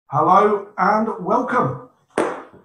Hello and welcome.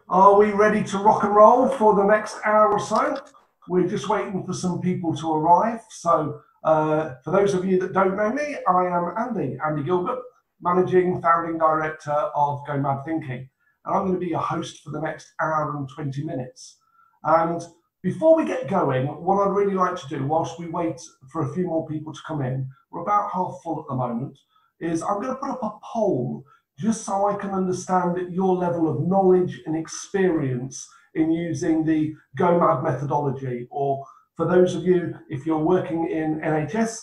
Are we ready to rock and roll for the next hour or so? We're just waiting for some people to arrive. So for those of you that don't know me, I am Andy Gilbert, Managing Founding Director of Go Mad Thinking. And I'm going to be your host for the next hour and 20 minutes. And before we get going, what I'd really like to do, whilst we wait for a few more people to come in, we're about half full at the moment, is I'm going to put up a poll just so I can understand your level of knowledge and experience in using the Go Mad methodology. Or for those of you, if you're working in NHS,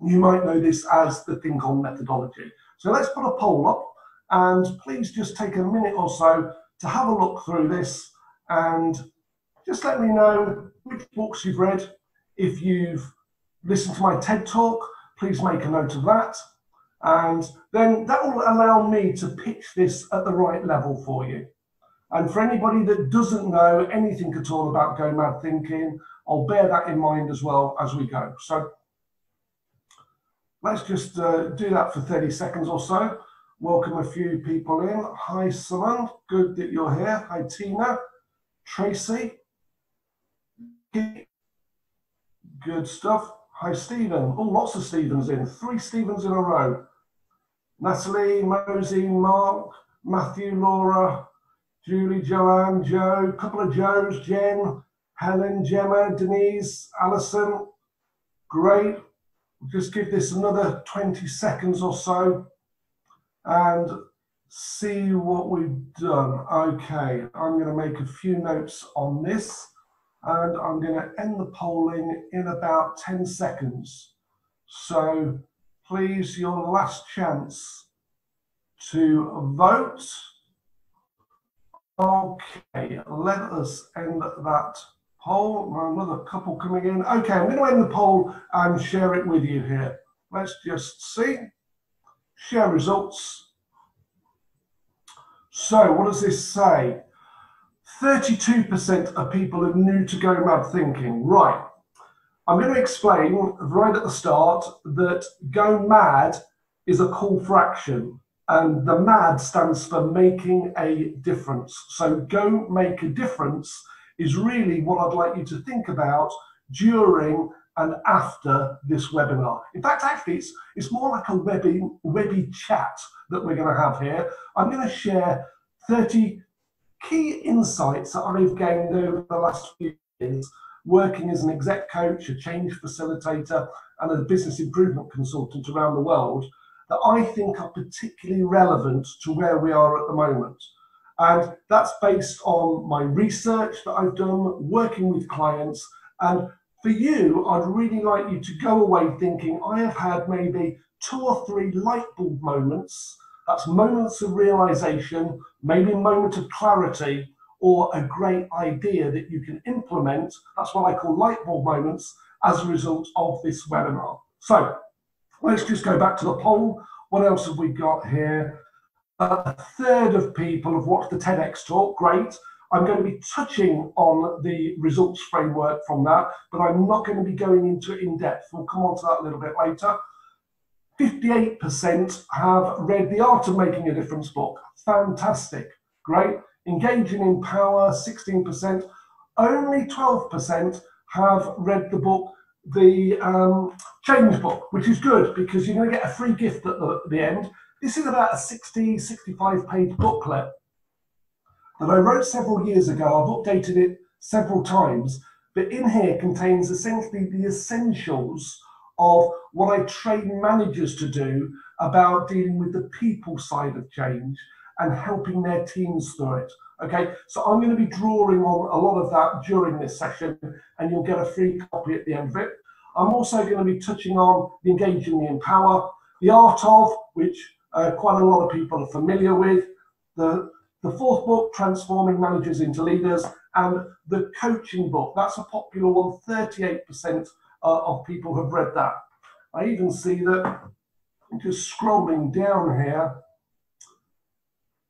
you might know this as the Think On methodology. So let's put a poll up, and please just take a minute or so to have a look through this and just let me know which books you've read. If you've listened to my TED Talk, please make a note of that. And then that will allow me to pitch this at the right level for you. And for anybody that doesn't know anything at all about Go Mad Thinking, I'll bear that in mind as well as we go. So let's just do that for 30 seconds or so. Welcome a few people in. Hi, Simon. Good that you're here. Hi, Tina. Tracy. Good stuff. Hi, Stephen. Oh, lots of Stephens in. 3 Stephens in a row. Natalie, Mosey, Mark, Matthew, Laura, Julie, Joanne, Joe, a couple of Joes, Jen, Helen, Gemma, Denise, Alison. Great. We'll just give this another 20 seconds or so and see what we've done. Okay, I'm going to make a few notes on this, and I'm going to end the polling in about 10 seconds. So please, your last chance to vote. Okay, let us end that poll. Another couple coming in. Okay, I'm going to end the poll and share it with you here. Let's just see. Share results. So what does this say? 32% of people are new to Go Mad Thinking. Right. I'm going to explain right at the start that Go Mad is a call for action, and the MAD stands for making a difference. So Go Make a Difference is really what I'd like you to think about during and after this webinar. In fact, actually, it's more like a webby chat that we're going to have here. I'm going to share 30 key insights that I've gained over the last few years working as an exec coach, a change facilitator, and a business improvement consultant around the world that I think are particularly relevant to where we are at the moment. And that's based on my research that I've done, working with clients. And for you, I'd really like you to go away thinking, I have had maybe 2 or 3 light bulb moments. That's moments of realization, maybe a moment of clarity, or a great idea that you can implement. That's what I call light bulb moments as a result of this webinar. So let's just go back to the poll. What else have we got here? A third of people have watched the TEDx talk. Great. I'm going to be touching on the results framework from that, but I'm not going to be going into it in depth. We'll come on to that a little bit later. 58% have read The Art of Making a Difference book. Fantastic. Great. Engaging in Power, 16%. Only 12% have read the book, the Change book, which is good because you're going to get a free gift at the end. This is about a 60, 65-page booklet that I wrote several years ago. I've updated it several times, but in here contains essentially the essentials of what I train managers to do about dealing with the people side of change and helping their teams through it. Okay, so I'm going to be drawing on a lot of that during this session, and you'll get a free copy at the end of it. I'm also going to be touching on the Engaging in Power, the Art of, which quite a lot of people are familiar with, the 4th book, Transforming Managers into Leaders, and the Coaching book. That's a popular one. 38% of people have read that. I even see that, just scrolling down here,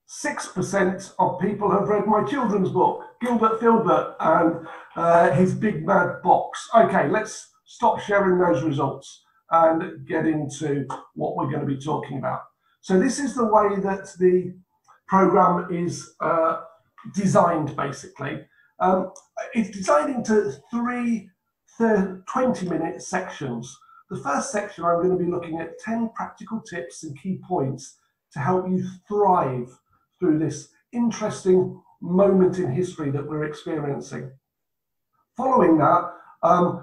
6% of people have read my children's book, Gilbert Filbert and his Big Mad Box. Okay, let's stop sharing those results and get into what we're going to be talking about. So this is the way that the program is designed basically. It's designed into three 20-minute sections. The first section, I'm going to be looking at 10 practical tips and key points to help you thrive through this interesting moment in history that we're experiencing. Following that,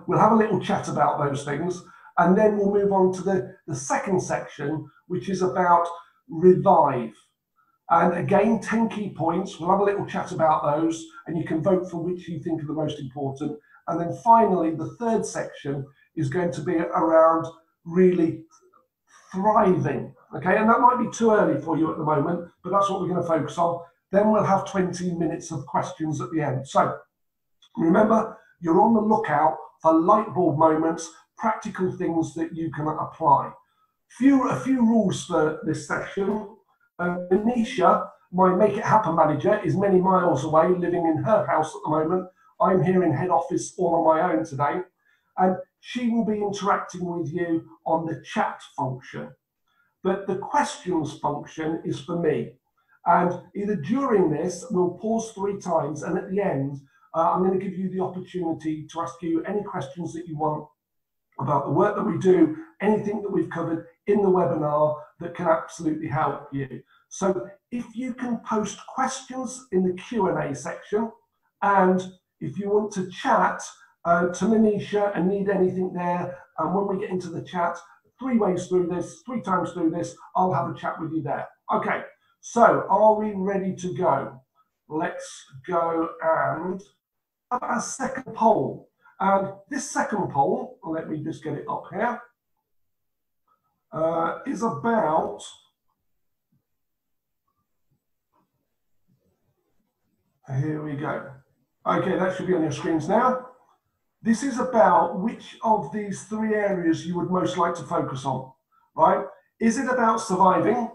we'll have a little chat about those things, and then we'll move on to the second section, which is about revive. And again, 10 key points. We'll have a little chat about those, and you can vote for which you think are the most important. And then finally, the third section is going to be around really thriving. Okay, and that might be too early for you at the moment, but that's what we're going to focus on. Then we'll have 20 minutes of questions at the end. So remember, you're on the lookout for light bulb moments, practical things that you can apply. A few rules for this session. Anisha, my Make It Happen manager, is many miles away, living in her house at the moment. I'm here in head office all on my own today, and she will be interacting with you on the chat function. But the questions function is for me. And either during this, we'll pause 3 times, and at the end, I'm going to give you the opportunity to ask you any questions that you want about the work that we do, anything that we've covered in the webinar that can absolutely help you. So if you can post questions in the Q&A section, and if you want to chat to Manisha and need anything there, and when we get into the chat, 3 ways through this, 3 times through this, I'll have a chat with you there. Okay, so are we ready to go? Let's go and have our second poll. And this second poll, let me just get it up here, is about here we go. Okay, that should be on your screens now. This is about which of these 3 areas you would most like to focus on, right? Is it about surviving?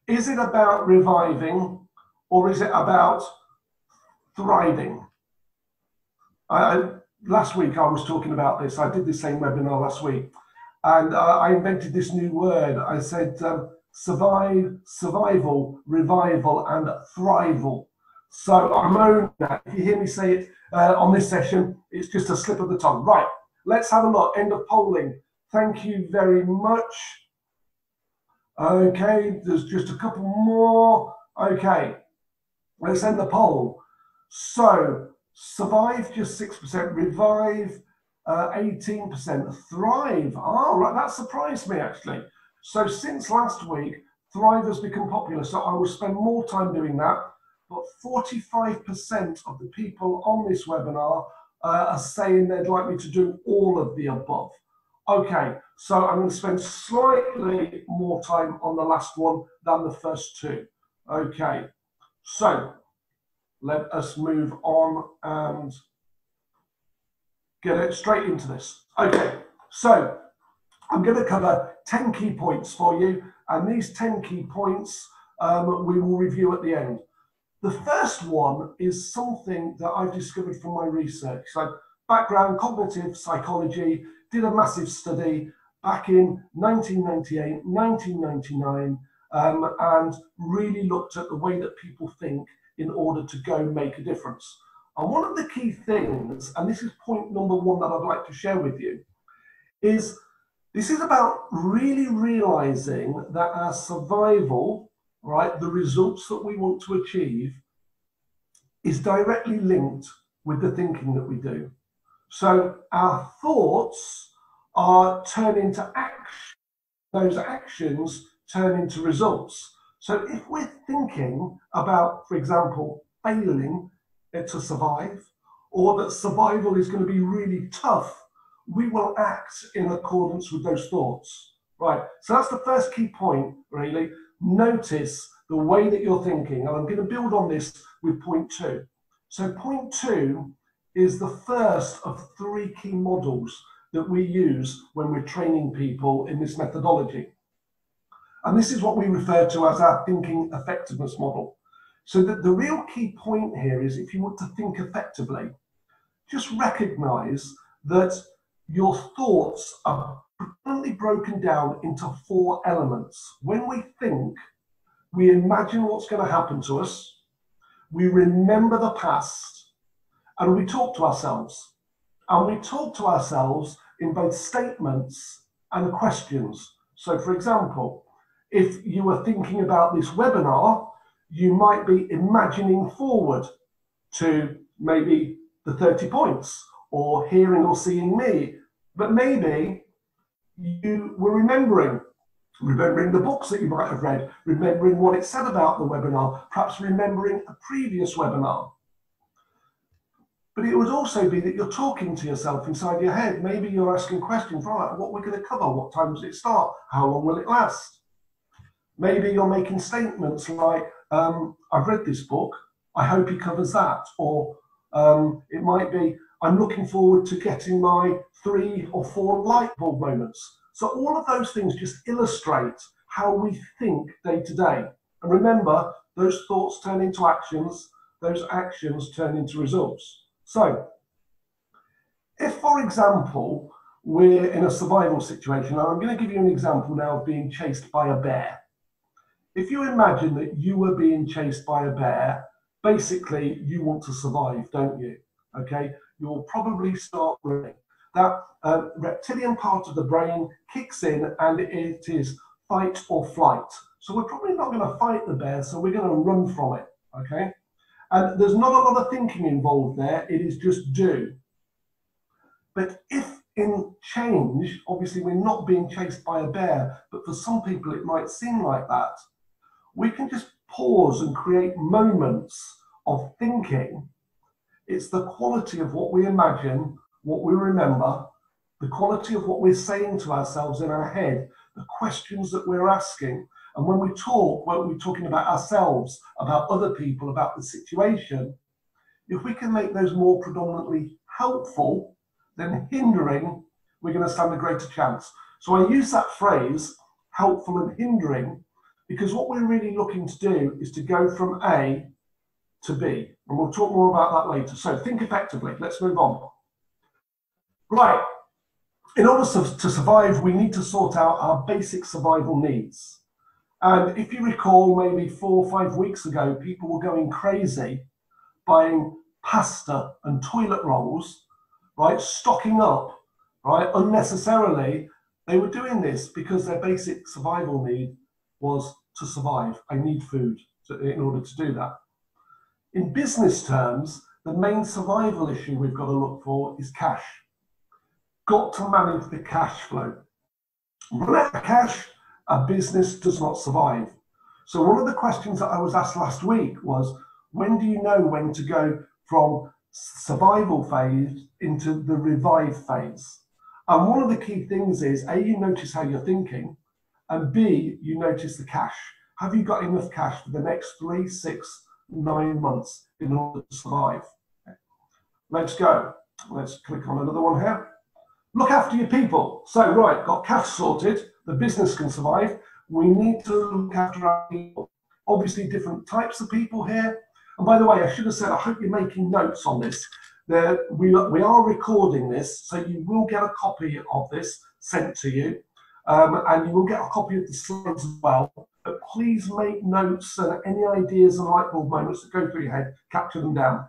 Is it about reviving? Or is it about thriving? Last week I was talking about this. I did the same webinar last week, and I invented this new word. I said survive, survival, revival, and thrival. So I'm owning that. If you hear me say it on this session, it's just a slip of the tongue. Right, let's have a look. End of polling. Thank you very much. Okay, there's just a couple more. Okay, let's end the poll. So survive, just 6%, revive, 18%, thrive. Oh, right, that surprised me actually. So since last week, thrive has become popular, so I will spend more time doing that. But 45% of the people on this webinar are saying they'd like me to do all of the above. Okay, so I'm going to spend slightly more time on the last one than the first 2. Okay, so let us move on and get it straight into this. Okay, so I'm going to cover 10 key points for you, and these 10 key points we will review at the end. The first one is something that I've discovered from my research. So background, cognitive psychology, did a massive study back in 1998, 1999, and really looked at the way that people think in order to go make a difference. And one of the key things, and this is point number 1 that I'd like to share with you, is this is about really realizing that our survival, right, the results that we want to achieve, is directly linked with the thinking that we do. So our thoughts turn into action. Those actions turn into results. So if we're thinking about, for example, failing to survive, or that survival is going to be really tough, we will act in accordance with those thoughts. Right, so that's the first key point, really. Notice the way that you're thinking, and I'm going to build on this with point 2. So point 2 is the first of 3 key models that we use when we're training people in this methodology. And this is what we refer to as our thinking effectiveness model. So that the real key point here is, if you want to think effectively, just recognize that your thoughts are predominantly broken down into 4 elements. When we think, we imagine what's going to happen to us, we remember the past, and we talk to ourselves. And we talk to ourselves in both statements and questions. So for example, if you were thinking about this webinar, you might be imagining forward to maybe the 30 points, or hearing or seeing me. But maybe you were remembering the books that you might have read, remembering what it said about the webinar, perhaps remembering a previous webinar. But it would also be that you're talking to yourself inside your head. Maybe you're asking questions, right, what we're going to cover, what time does it start, how long will it last? Maybe you're making statements like, I've read this book, I hope he covers that. Or it might be, I'm looking forward to getting my 3 or 4 light bulb moments. So all of those things just illustrate how we think day to day. And remember, those thoughts turn into actions, those actions turn into results. So if, for example, we're in a survival situation, and I'm going to give you an example now of being chased by a bear. If you imagine that you were being chased by a bear, basically you want to survive, don't you? Okay, you'll probably start running. That reptilian part of the brain kicks in and it is fight or flight. So we're probably not going to fight the bear, so we're going to run from it, okay? And there's not a lot of thinking involved there, it is just do. But if in change, obviously we're not being chased by a bear, but for some people it might seem like that, we can just pause and create moments of thinking. It's the quality of what we imagine, what we remember, the quality of what we're saying to ourselves in our head, the questions that we're asking. And when we talk, when we're talking about ourselves, about other people, about the situation, if we can make those more predominantly helpful than hindering, we're going to stand a greater chance. So I use that phrase, helpful and hindering, because what we're really looking to do is to go from A to B. And we'll talk more about that later. So think effectively. Let's move on. Right. In order to survive, we need to sort out our basic survival needs. And if you recall, maybe 4 or 5 weeks ago, people were going crazy buying pasta and toilet rolls, right? Stocking up, right? Unnecessarily. They were doing this because their basic survival need was to survive. I need food in order to do that. In business terms, the main survival issue we've got to look for is cash. Got to manage the cash flow. Run out of cash, a business does not survive. So one of the questions that I was asked last week was, when do you know when to go from survival phase into the revive phase? And one of the key things is, A, you notice how you're thinking, and B, you notice the cash. Have you got enough cash for the next 3, 6, 9 months in order to survive? Okay. Let's go. Let's click on another one here. Look after your people. So, right, got cash sorted. The business can survive. We need to look after our people. Obviously, different types of people here. And by the way, I should have said, I hope you're making notes on this. We are recording this, so you will get a copy of this sent to you. And you will get a copy of the slides as well. But please make notes and any ideas and light bulb moments that go through your head, capture them down.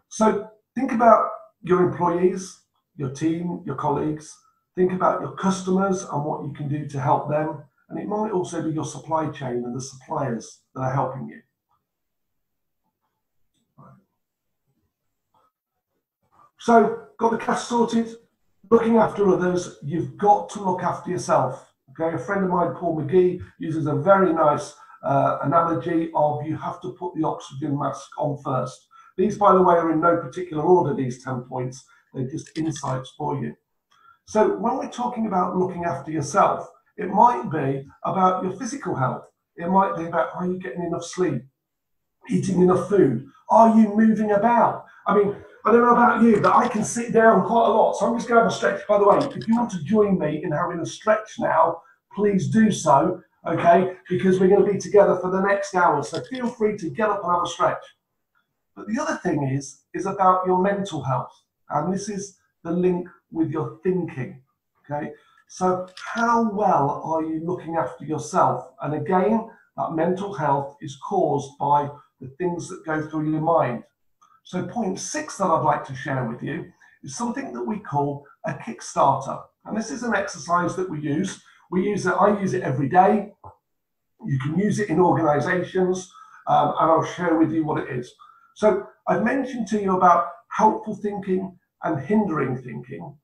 So think about your employees, your team, your colleagues. Think about your customers and what you can do to help them. And it might also be your supply chain and the suppliers that are helping you. So, got the cash sorted, looking after others, you've got to look after yourself. Okay, a friend of mine, Paul McGee, uses a very nice analogy of you have to put the oxygen mask on first. These, by the way, are in no particular order, these 10 points. They're just insights for you. So when we're talking about looking after yourself, it might be about your physical health. It might be about, are you getting enough sleep? Eating enough food? Are you moving about? I mean, I don't know about you, but I can sit down quite a lot. So I'm just going to have a stretch. By the way, if you want to join me in having a stretch now, please do so, okay? Because we're going to be together for the next hour. So feel free to get up and have a stretch. But the other thing is about your mental health. And this is the link with your thinking, okay? So how well are you looking after yourself? And again, that mental health is caused by the things that go through your mind. So point 6 that I'd like to share with you is something that we call a Kickstarter. And this is an exercise that we use. I use it every day. You can use it in organizations, and I'll share with you what it is. So I've mentioned to you about helpful thinking and hindering thinking.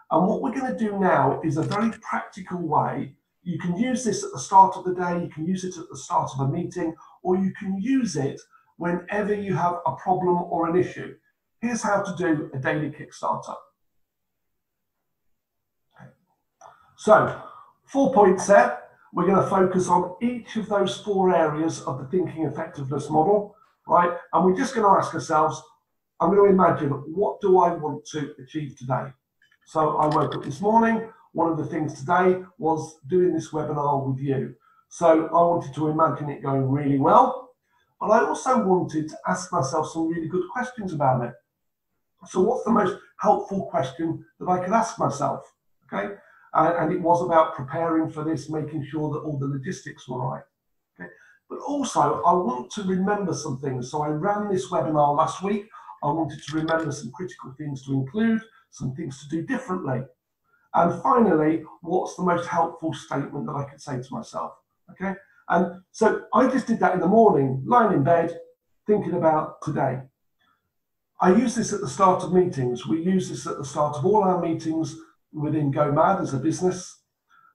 And what we're going to do now is a very practical way. You can use this at the start of the day, you can use it at the start of a meeting, or you can use it whenever you have a problem or an issue. Here's how to do a daily Kickstarter. So, 4 points there. We're going to focus on each of those 4 areas of the thinking effectiveness model, right? And we're just going to ask ourselves, I'm going to imagine, what do I want to achieve today? So I woke up this morning. One of the things today was doing this webinar with you. So I wanted to imagine it going really well, but I also wanted to ask myself some really good questions about it. So what's the most helpful question that I could ask myself? Okay. And it was about preparing for this, making sure that all the logistics were right. Okay. But also, I want to remember some things. So I ran this webinar last week. I wanted to remember some critical things to include, some things to do differently. And finally, what's the most helpful statement that I could say to myself? Okay. And so I just did that in the morning, lying in bed, thinking about today. I use this at the start of meetings. We use this at the start of all our meetings within M.A.D as a business,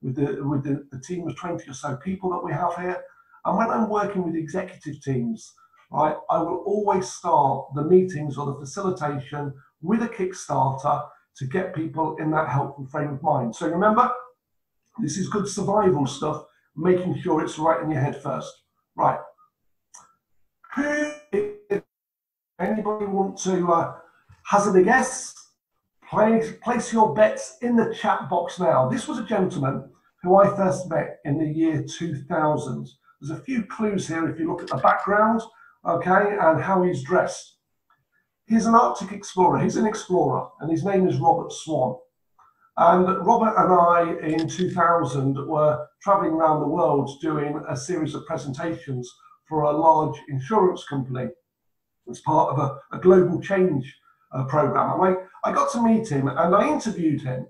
with the team of 20 or so people that we have here. And when I'm working with executive teams, right, I will always start the meetings or the facilitation with a Kickstarter to get people in that helpful frame of mind. So remember, this is good survival stuff, making sure it's right in your head first. Right. Anybody want to hazard a guess? Place your bets in the chat box now. This was a gentleman who I first met in the year 2000. There's a few clues here if you look at the background, okay, and how he's dressed. He's an Arctic explorer. He's an explorer, and his name is Robert Swan. And Robert and I, in 2000, were traveling around the world doing a series of presentations for a large insurance company as part of a global change program. And I got to meet him and I interviewed him,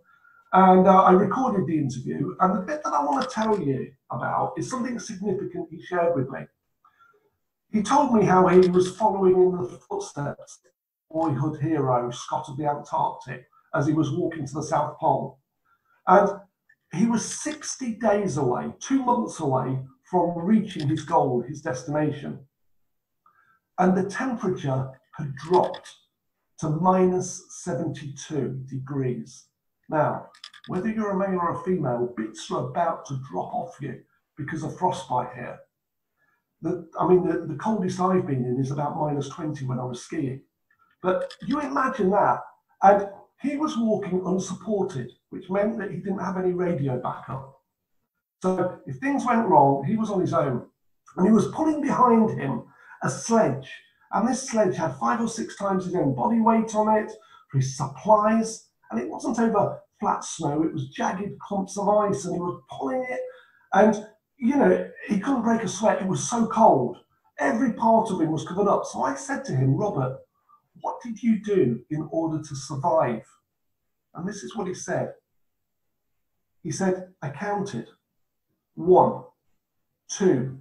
and I recorded the interview. And the bit that I want to tell you about is something significant he shared with me. He told me how he was following in the footsteps of boyhood hero Scott of the Antarctic as he was walking to the South Pole. And he was 60 days away, 2 months away from reaching his goal, his destination. And the temperature had dropped to -72 degrees. Now, whether you're a male or a female, bits are about to drop off you because of frostbite here. The coldest I've been in is about -20 when I was skiing. But you imagine that. And he was walking unsupported, which meant that he didn't have any radio backup. So if things went wrong, he was on his own. And he was pulling behind him a sledge. And this sledge had 5 or 6 times his own body weight on it for his supplies. And it wasn't over flat snow, it was jagged clumps of ice, and he was pulling it. And, you know, he couldn't break a sweat, it was so cold. Every part of him was covered up. So I said to him, Robert, what did you do in order to survive? And this is what he said. He said, I counted. 1, 2,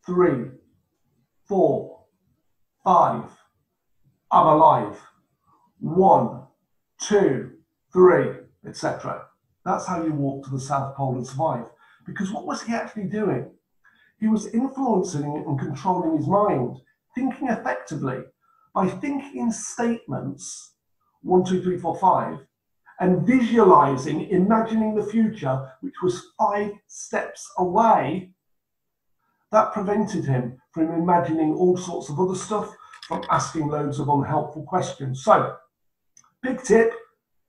3, 4, 5. I'm alive. 1, 2, 3, etc. That's how you walk to the South Pole and survive. Because what was he actually doing? He was influencing and controlling his mind, thinking effectively by thinking in statements, 1, 2, 3, 4, 5, and visualizing, imagining the future, which was 5 steps away. That prevented him from imagining all sorts of other stuff, from asking loads of unhelpful questions. So, big tip,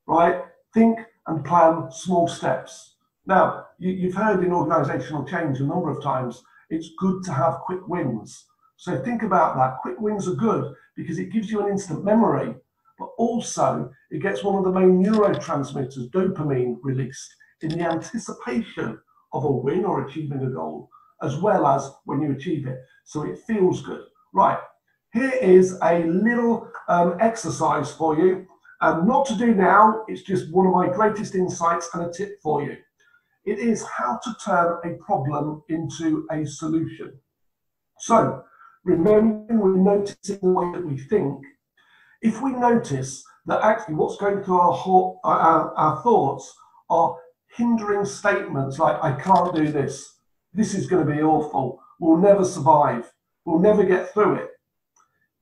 right? Think and plan small steps. Now, you've heard in organizational change a number of times, it's good to have quick wins. So think about that. Quick wins are good because it gives you an instant memory, but also it gets one of the main neurotransmitters, dopamine, released in the anticipation of a win or achieving a goal. as well as when you achieve it. So it feels good. Right, here is a little exercise for you. Not to do now, it's just one of my greatest insights and a tip for you. It is how to turn a problem into a solution. So, remember, we're noticing the way that we think. If we notice that actually what's going through our thoughts are hindering statements like, I can't do this, this is going to be awful, we'll never survive, we'll never get through it.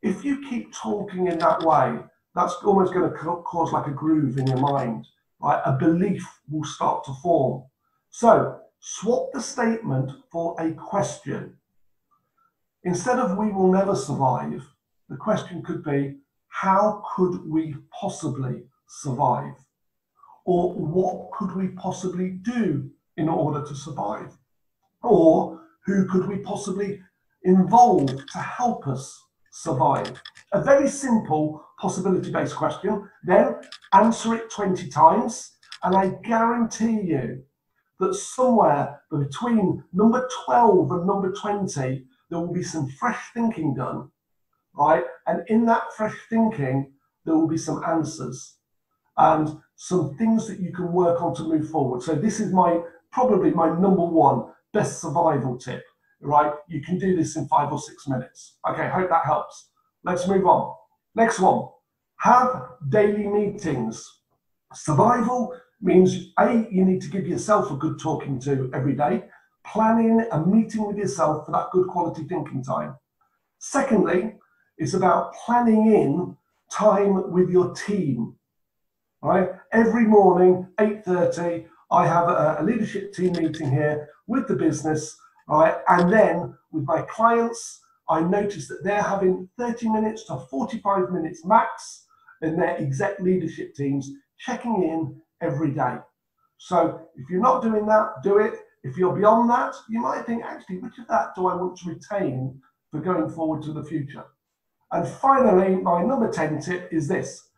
If you keep talking in that way, that's almost going to cause like a groove in your mind, right? A belief will start to form. So swap the statement for a question. Instead of we will never survive, the question could be, how could we possibly survive? Or what could we possibly do in order to survive? Or who could we possibly involve to help us survive? A very simple possibility-based question. Then answer it 20 times, and I guarantee you that somewhere between number 12 and number 20, there will be some fresh thinking done, right? And in that fresh thinking, there will be some answers and some things that you can work on to move forward. So this is probably my number one best survival tip, right? You can do this in 5 or 6 minutes. Okay, hope that helps. Let's move on. Next one, have daily meetings. Survival means A, you need to give yourself a good talking to every day, planning a meeting with yourself for that good quality thinking time. Secondly, it's about planning in time with your team, right? Every morning, 8:30, I have a leadership team meeting here with the business, right? And then with my clients, I notice that they're having 30 minutes to 45 minutes max in their exec leadership teams, checking in every day. So if you're not doing that, do it. If you're beyond that, you might think, actually, which of that do I want to retain for going forward to the future? And finally, my number 10 tip is this: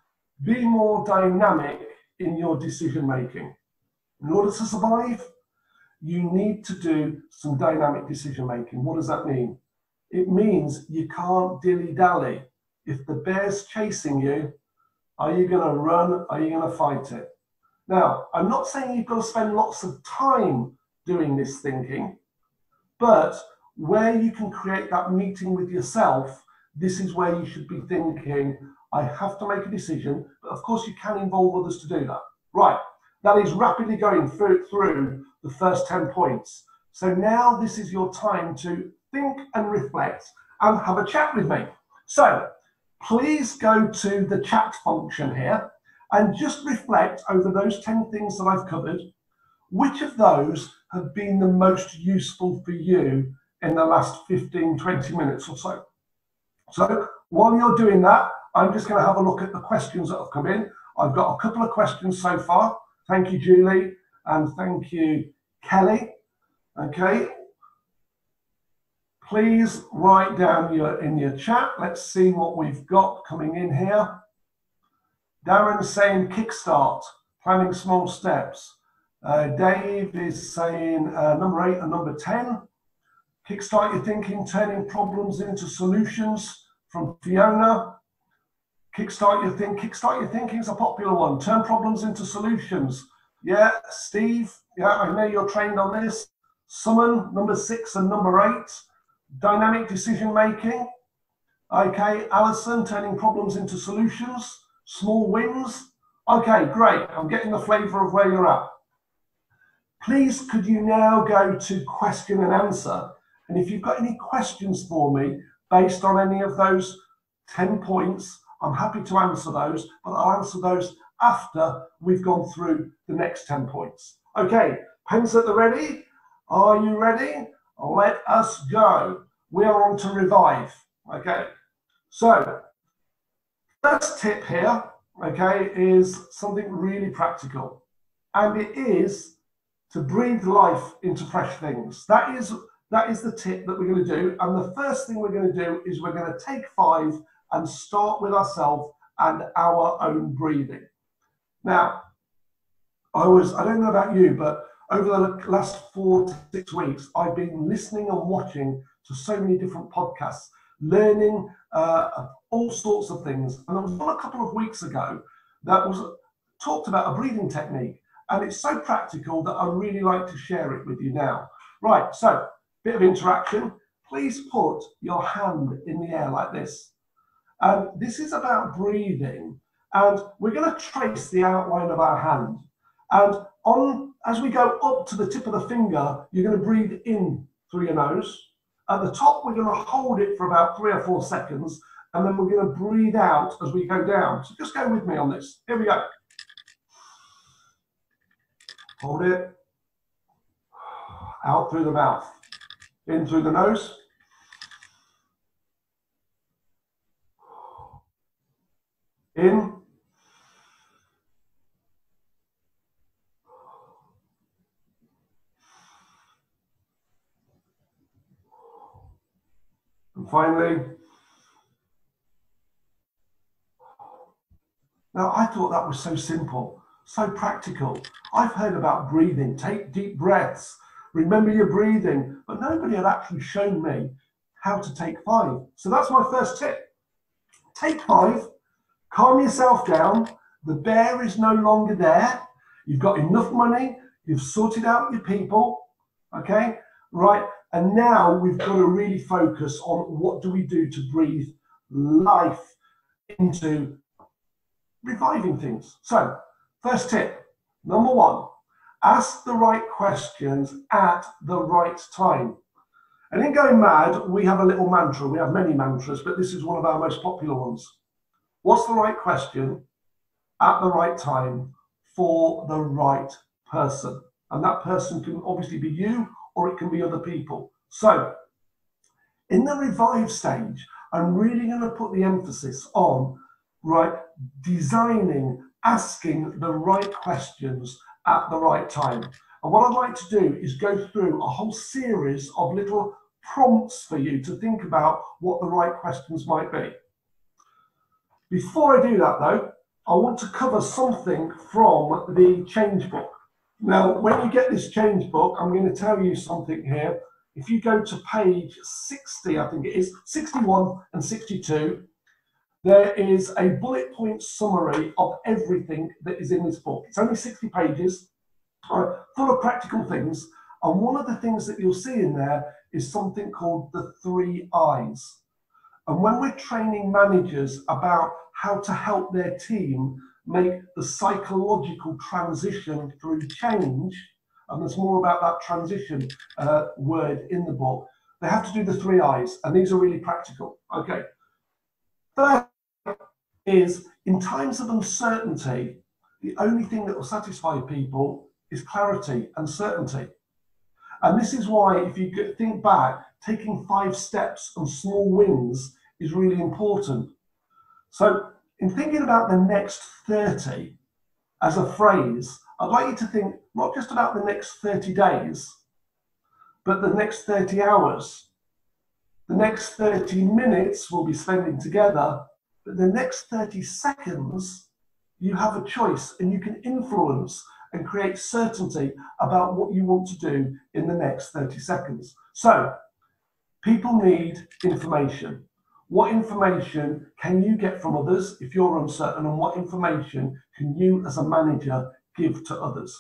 be more dynamic in your decision making. In order to survive, you need to do some dynamic decision making. What does that mean? It means you can't dilly-dally. If the bear's chasing you, are you going to run? Are you going to fight it? Now, I'm not saying you've got to spend lots of time doing this thinking, but where you can create that meeting with yourself, this is where you should be thinking, I have to make a decision, but of course you can involve others to do that. Right, that is rapidly going through the first 10 points. So now this is your time to think and reflect and have a chat with me. So please go to the chat function here and just reflect over those 10 things that I've covered. Which of those have been the most useful for you in the last 15, 20 minutes or so? So while you're doing that, I'm just going to have a look at the questions that have come in. I've got a couple of questions so far. Thank you, Julie, and thank you, Kelly. Okay. Please write down in your chat. Let's see what we've got coming in here. Darren's saying Kickstart, planning small steps. Dave is saying number 8 and number 10. Kickstart your thinking, turning problems into solutions, from Fiona. Kickstart your thinking is a popular one. Turn problems into solutions. Yeah, Steve, yeah, I know you're trained on this. Summon, number 6 and number 8. Dynamic decision making. Okay, Alison, turning problems into solutions. Small wins. Okay, great. I'm getting the flavor of where you're at. Please, could you now go to question and answer? And if you've got any questions for me based on any of those 10 points, I'm happy to answer those, but I'll answer those after we've gone through the next 10 points. Okay, pens at the ready. Are you ready? Let us go. We are on to revive. Okay, so first tip here, okay, is something really practical, and it is to breathe life into fresh things. That is the tip that we're going to do. And the first thing we're going to do is we're going to take 5 and start with ourselves and our own breathing. Now, I don't know about you, but over the last 4 to 6 weeks, I've been listening and watching to so many different podcasts, learning all sorts of things. And there was one a couple of weeks ago that was talked about a breathing technique, and it's so practical that I'd really like to share it with you now. Right, so bit of interaction. Please put your hand in the air like this. And this is about breathing, and we're going to trace the outline of our hand. And as we go up to the tip of the finger, you're going to breathe in through your nose. At the top, we're going to hold it for about 3 or 4 seconds, and then we're going to breathe out as we go down. So just go with me on this. Here we go. Hold it. Out through the mouth. In through the nose. In. And finally. Now, I thought that was so simple, so practical. I've heard about breathing, take deep breaths, remember your breathing, but nobody had actually shown me how to take 5. So that's my first tip. Take 5, calm yourself down. The bear is no longer there. You've got enough money. You've sorted out your people. Okay, right. And now we've got to really focus on what do we do to breathe life into reviving things. So, first tip, number 1, ask the right questions at the right time. And in Going Mad, we have a little mantra. We have many mantras, but this is one of our most popular ones. What's the right question at the right time for the right person? And that person can obviously be you, or it can be other people. So, in the revive stage, I'm really going to put the emphasis on designing, asking the right questions at the right time. And what I'd like to do is go through a whole series of little prompts for you to think about what the right questions might be. Before I do that though, I want to cover something from the change book. Now, when you get this change book, I'm going to tell you something here. If you go to page 60, I think it is, 61 and 62, there is a bullet point summary of everything that is in this book. It's only 60 pages, full of practical things. And one of the things that you'll see in there is something called the 3 I's. And when we're training managers about how to help their team make the psychological transition through change, and there's more about that transition word in the book, they have to do the 3 I's, and these are really practical. Okay. First is, in times of uncertainty, the only thing that will satisfy people is clarity and certainty. And this is why, if you think back, taking 5 steps and small wins is really important. So, in thinking about the next 30 as a phrase, I'd like you to think not just about the next 30 days, but the next 30 hours. The next 30 minutes we'll be spending together, but the next 30 seconds, you have a choice and you can influence and create certainty about what you want to do in the next 30 seconds. So, people need information. What information can you get from others if you're uncertain, and what information can you as a manager give to others?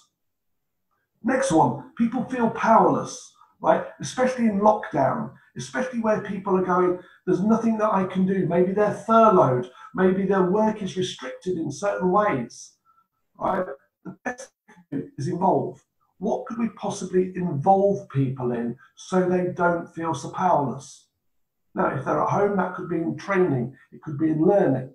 Next one, people feel powerless, right? Especially in lockdown, especially where people are going, there's nothing that I can do. Maybe they're furloughed, maybe their work is restricted in certain ways, right? The best thing to do is involve. What could we possibly involve people in so they don't feel so powerless? Now, if they're at home, that could be in training, it could be in learning.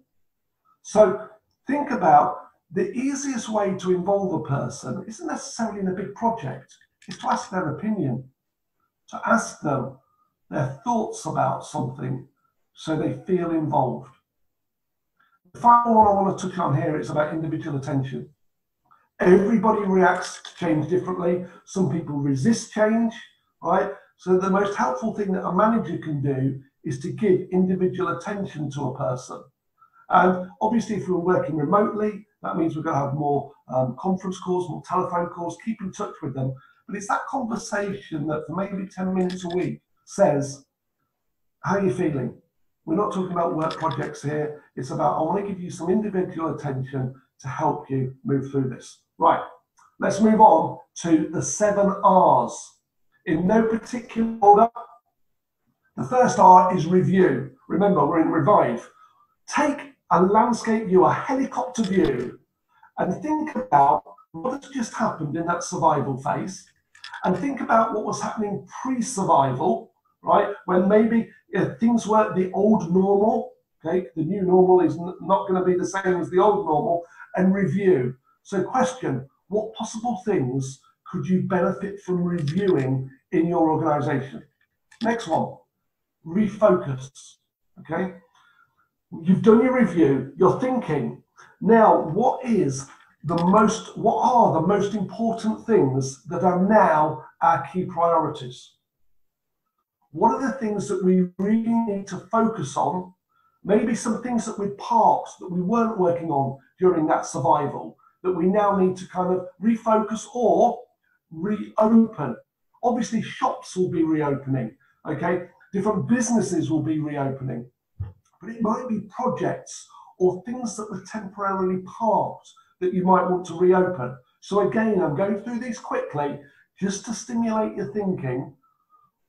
So think about the easiest way to involve a person isn't necessarily in a big project, it's to ask their opinion, to ask them their thoughts about something so they feel involved. The final one I want to touch on here is about individual attention. Everybody reacts to change differently. Some people resist change, right? So the most helpful thing that a manager can do is to give individual attention to a person. And obviously, if we're working remotely, That means we're going to have more conference calls, more telephone calls, keep in touch with them. But it's that conversation that for maybe 10 minutes a week says, how are you feeling? We're not talking about work projects here. It's about, I want to give you some individual attention to help you move through this. Right, let's move on to the 7 R's. In no particular order. The first R is review. Remember, we're in revive. Take a landscape view, a helicopter view, and think about what has just happened in that survival phase, and think about what was happening pre-survival, right? When maybe things were the old normal, okay? The new normal is not going to be the same as the old normal, and review. So question, what possible things could you benefit from reviewing in your organization? Next one, refocus, okay? You've done your review, you're thinking, now what are the most important things that are now our key priorities? What are the things that we really need to focus on? Maybe some things that we parked, that we weren't working on during that survival, that we now need to kind of refocus or reopen. Obviously, shops will be reopening, okay? Different businesses will be reopening, but it might be projects or things that were temporarily parked that you might want to reopen. So again, I'm going through these quickly just to stimulate your thinking.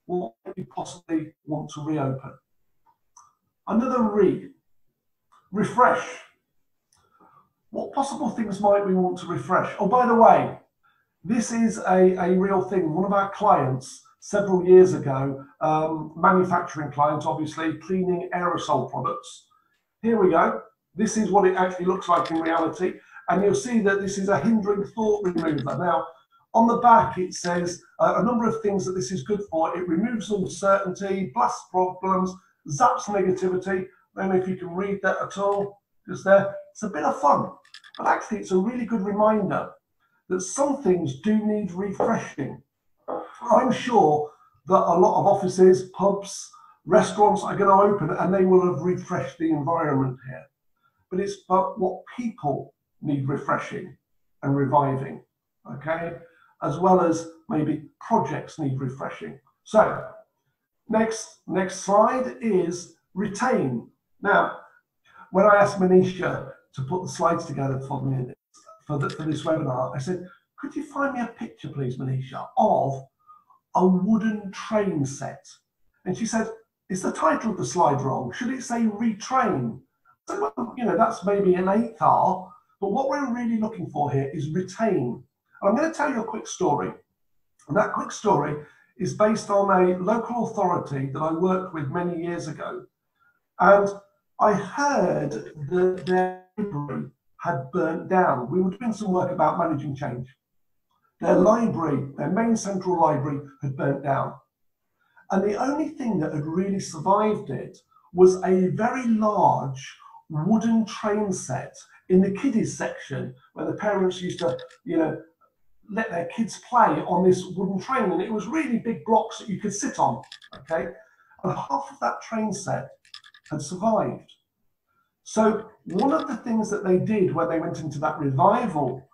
What might you possibly want to reopen? Another refresh. What possible things might we want to refresh? Oh, by the way, this is a real thing. One of our clients several years ago, manufacturing client, obviously, cleaning aerosol products. Here we go. This is what it actually looks like in reality. And you'll see that this is a hindering thought remover. Now, on the back, it says a number of things that this is good for. It removes uncertainty, blasts problems, zaps negativity. I don't know if you can read that at all, just there. It's a bit of fun, but actually it's a really good reminder that some things do need refreshing. I'm sure that a lot of offices, pubs, restaurants are going to open and they will have refreshed the environment here. But it's about what people need refreshing and reviving, okay? As well as maybe projects need refreshing. So next slide is retain. Now, when I asked Manisha to put the slides together for me for this webinar, I said, could you find me a picture, please, Manisha, of a wooden train set? And she said, is the title of the slide wrong? Should it say retrain? So, well, you know, that's maybe an 8th R, but what we're really looking for here is retain. And I'm going to tell you a quick story. And that quick story is based on a local authority that I worked with many years ago. And I heard that their library had burnt down. We were doing some work about managing change. Their library, their main central library, had burnt down. And the only thing that had really survived it was a very large wooden train set in the kiddies section where the parents used to, you know, let their kids play on this wooden train. And it was really big blocks that you could sit on, okay? And half of that train set had survived. So one of the things that they did when they went into that revival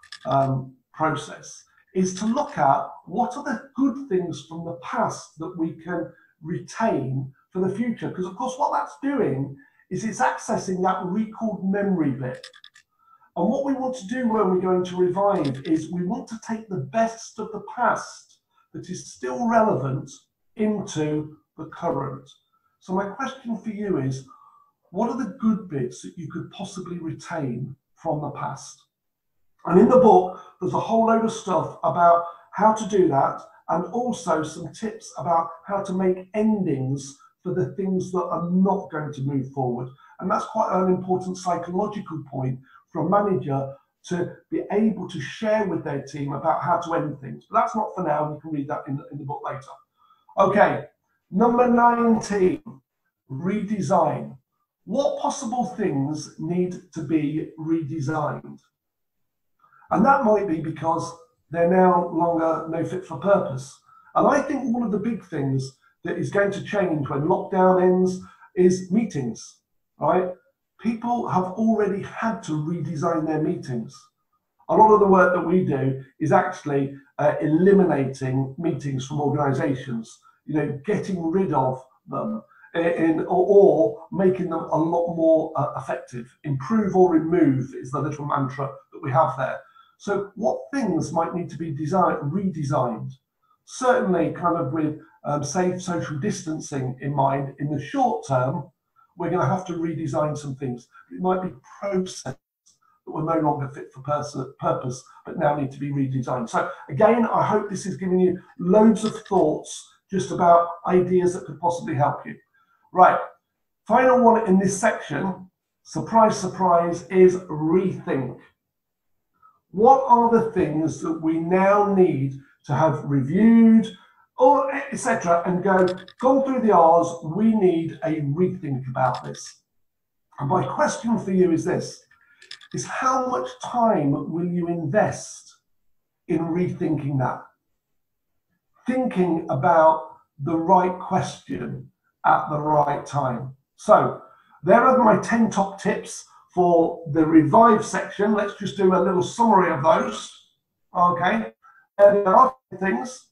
process is to look at what are the good things from the past that we can retain for the future. Because of course what that's doing is it's accessing that recalled memory bit. And what we want to do when we're going to revive is we want to take the best of the past that is still relevant into the current. So my question for you is, what are the good bits that you could possibly retain from the past? And in the book, there's a whole load of stuff about how to do that, and also some tips about how to make endings for the things that are not going to move forward. And that's quite an important psychological point for a manager to be able to share with their team about how to end things. But that's not for now. You can read that in the book later. Okay, number 19, redesign. What possible things need to be redesigned? And that might be because they're now longer no fit for purpose. And I think one of the big things that is going to change when lockdown ends is meetings, right? people have already had to redesign their meetings. A lot of the work that we do is actually eliminating meetings from organizations, getting rid of them or making them a lot more effective. Improve or remove is the little mantra that we have there. So what things might need to be redesigned? Certainly kind of with safe social distancing in mind, in the short term, we're going to have to redesign some things. It might be process that were no longer fit for purpose, but now need to be redesigned. So again, I hope this is giving you loads of thoughts just about ideas that could possibly help you. Right, final one in this section, surprise, surprise, is rethink. What are the things that we now need to have reviewed, or etc., and gone through the R's? We need a rethink about this. And my question for you is this: is how much time will you invest in rethinking that? Thinking about the right question at the right time. So there are my 10 top tips for the revive section. Let's just do a little summary of those. Okay, there are things.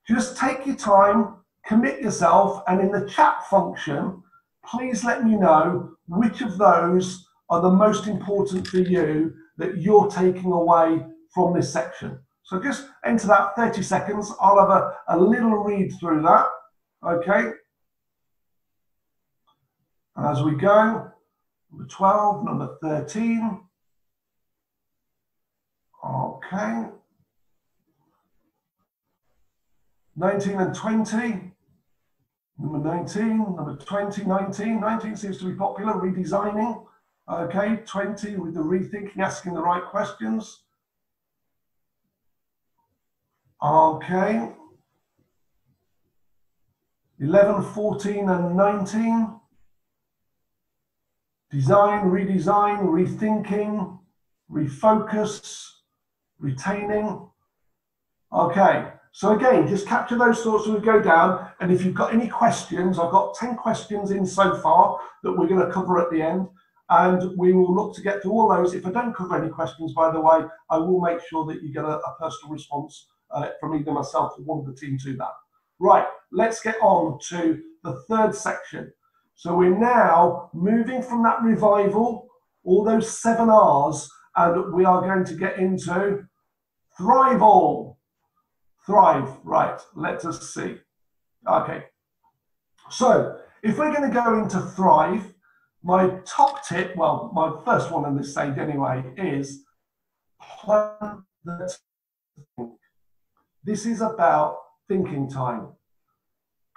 Just take your time, commit yourself, and in the chat function, please let me know which of those are the most important for you that you're taking away from this section. So just enter that 30 seconds. I'll have a little read through that. Okay. As we go, number 12, number 13. Okay. 19 and 20. Number 19, number 20, 19. 19 seems to be popular, redesigning. Okay, 20 with the rethinking, asking the right questions. Okay. 11, 14, and 19. Design, redesign, rethinking, refocus, retaining. Okay, so again, just capture those thoughts as we go down. And if you've got any questions, I've got 10 questions in so far that we're going to cover at the end. And we will look to get to all those. If I don't cover any questions, by the way, I will make sure that you get a personal response from either myself or one of the team to that. Right, let's get on to the third section. So we're now moving from that revival, all those 7 R's, and we are going to get into thrive all. Thrive, right, let us see. Okay, so if we're going to go into thrive, my top tip, well, my first one on this stage anyway, is plan the think. This is about thinking time.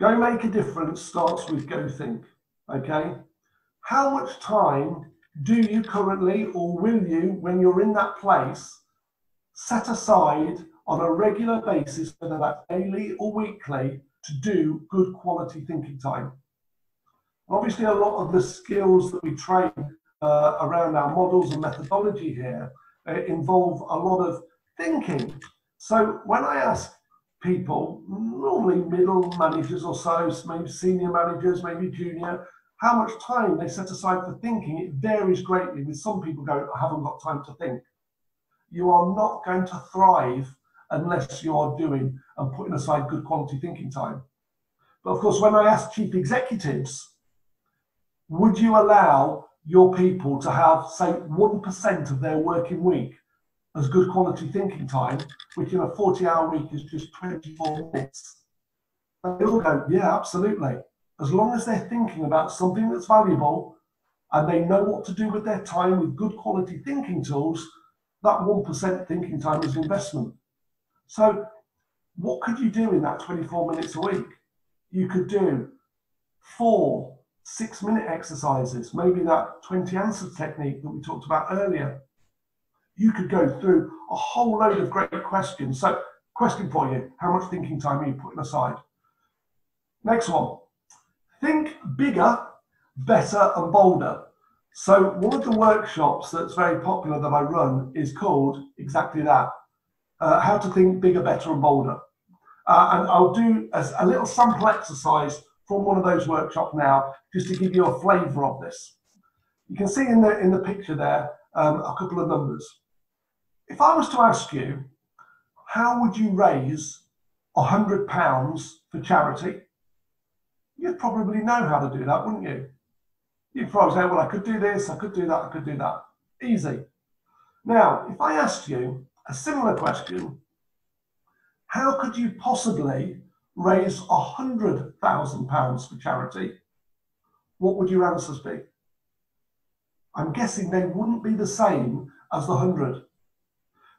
Go make a difference starts with go think, okay? How much time do you currently, or will you, when you're in that place, set aside on a regular basis, whether that's daily or weekly, to do good quality thinking time? Obviously, a lot of the skills that we train around our models and methodology here involve a lot of thinking. So when I ask people, normally middle managers or so, maybe senior managers, maybe junior, how much time they set aside for thinking, it varies greatly. With some people going, I haven't got time to think. You are not going to thrive unless you are doing and putting aside good quality thinking time. But of course, when I ask chief executives, would you allow your people to have, say, 1% of their working week as good quality thinking time, which in a 40-hour week is just 24 minutes? They all go, yeah, absolutely. As long as they're thinking about something that's valuable and they know what to do with their time with good quality thinking tools, that 1% thinking time is investment. So what could you do in that 24 minutes a week? You could do 4 6-minute exercises, maybe that 20 answers technique that we talked about earlier. You could go through a whole load of great questions. So, question for you, how much thinking time are you putting aside? Next one, think bigger, better, and bolder. So, one of the workshops that's very popular that I run is called exactly that, how to think bigger, better, and bolder. And I'll do a little sample exercise from one of those workshops now, just to give you a flavour of this. You can see in the picture there a couple of numbers. If I was to ask you, how would you raise £100 for charity? You'd probably know how to do that, wouldn't you? You'd probably say, well, I could do this, I could do that, I could do that. Easy. Now, if I asked you a similar question, how could you possibly raise £100,000 for charity? What would your answers be? I'm guessing they wouldn't be the same as the 100.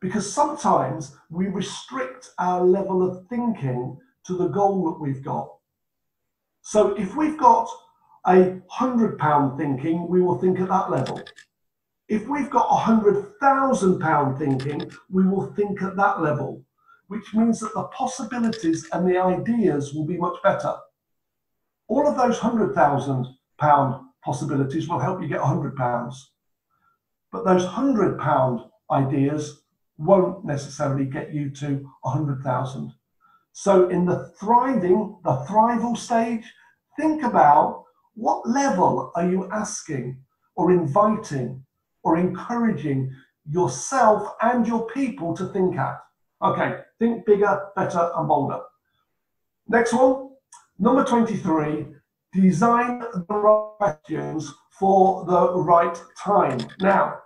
Because sometimes we restrict our level of thinking to the goal that we've got. So if we've got a £100 thinking, we will think at that level. If we've got £100,000 thinking, we will think at that level, which means that the possibilities and the ideas will be much better. All of those £100,000 possibilities will help you get £100. But those £100 ideas won't necessarily get you to 100,000. So in the thrival stage, think about what level are you asking or inviting or encouraging yourself and your people to think at. Okay, think bigger, better, and bolder. Next one, number 23, design the right questions for the right time. Now,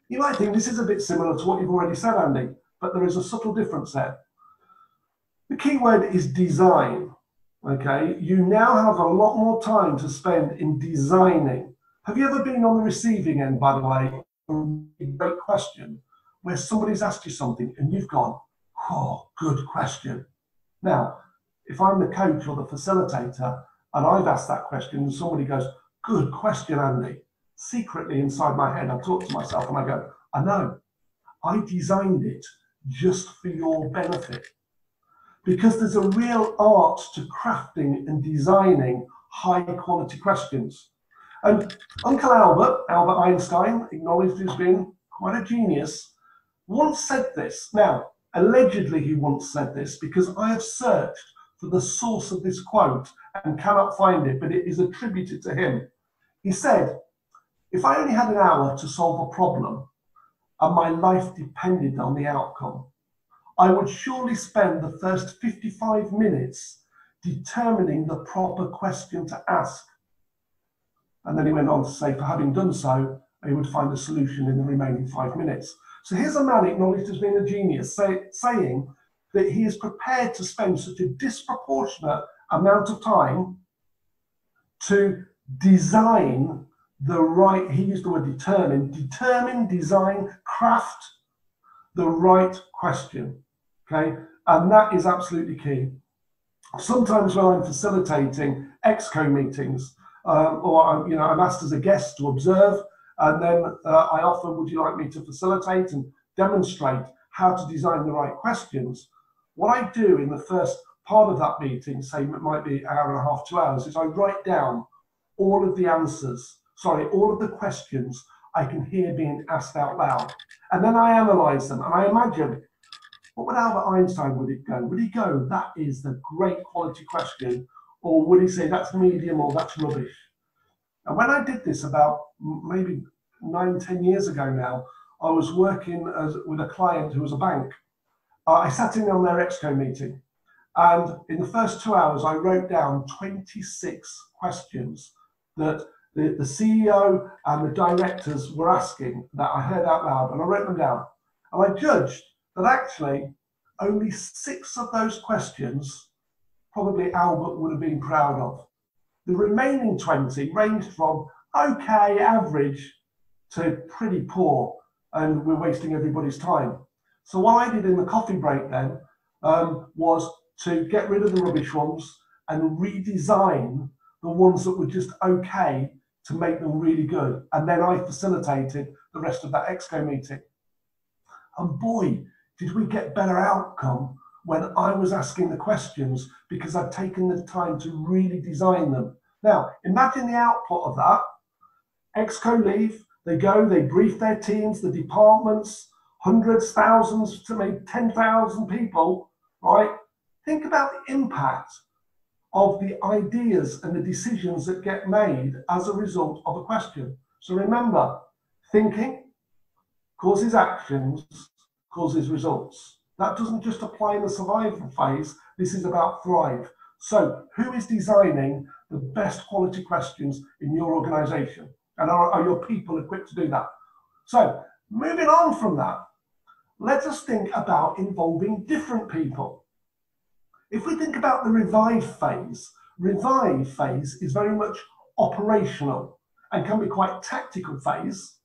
you might think this is a bit similar to what you've already said, Andy, but there is a subtle difference there. The key word is design, okay? You now have a lot more time to spend in designing. Have you ever been on the receiving end, by the way, a great question, where somebody's asked you something and you've gone, oh, good question. Now, if I'm the coach or the facilitator and I've asked that question and somebody goes, good question, Andy, secretly inside my head, I talk to myself and I go, I know, I designed it just for your benefit. Because there's a real art to crafting and designing high quality questions. And Uncle Albert Einstein, acknowledged as being quite a genius, once said this. Now, allegedly he once said this because I have searched for the source of this quote and cannot find it, but it is attributed to him. He said, if I only had an hour to solve a problem and my life depended on the outcome, I would surely spend the first 55 minutes determining the proper question to ask. And then he went on to say, for having done so, he would find a solution in the remaining 5 minutes. So here's a man acknowledged as being a genius, saying that he is prepared to spend such a disproportionate amount of time to design the right, he used the word determine, design, craft the right question, okay? And that is absolutely key. Sometimes when I'm facilitating exco meetings, or I'm asked as a guest to observe, and then I offer, would you like me to facilitate and demonstrate how to design the right questions? What I do in the first part of that meeting, say it might be an hour and a half, 2 hours, is I write down all of the answers, all of the questions I can hear being asked out loud. And then I analyze them and I imagine, what would Albert Einstein, would it go? Would he go, that is the great quality question? Or would he say, that's medium or that's rubbish? And when I did this about maybe 9-10 years ago now, I was working with a client who was a bank. I sat in on their exco meeting. And in the first 2 hours, I wrote down 26 questions that the CEO and the directors were asking that I heard out loud, and I wrote them down. And I judged that actually only 6 of those questions probably Albert would have been proud of. The remaining 20 ranged from okay, average, to pretty poor, and we're wasting everybody's time. So what I did in the coffee break then was to get rid of the rubbish ones and redesign the ones that were just okay to make them really good. And then I facilitated the rest of that exco meeting. And boy, did we get better outcome when I was asking the questions, because I'd taken the time to really design them. Now, imagine the output of that. Exco leave, they go, they brief their teams, the departments, hundreds, thousands, to maybe 10,000 people, right? Think about the impact of the ideas and the decisions that get made as a result of a question. So remember, thinking causes actions, causes results. That doesn't just apply in the survival phase. This is about thrive. So who is designing the best quality questions in your organization? And are your people equipped to do that? So moving on from that, let us think about involving different people. If we think about the revive phase is very much operational and can be quite tactical phase.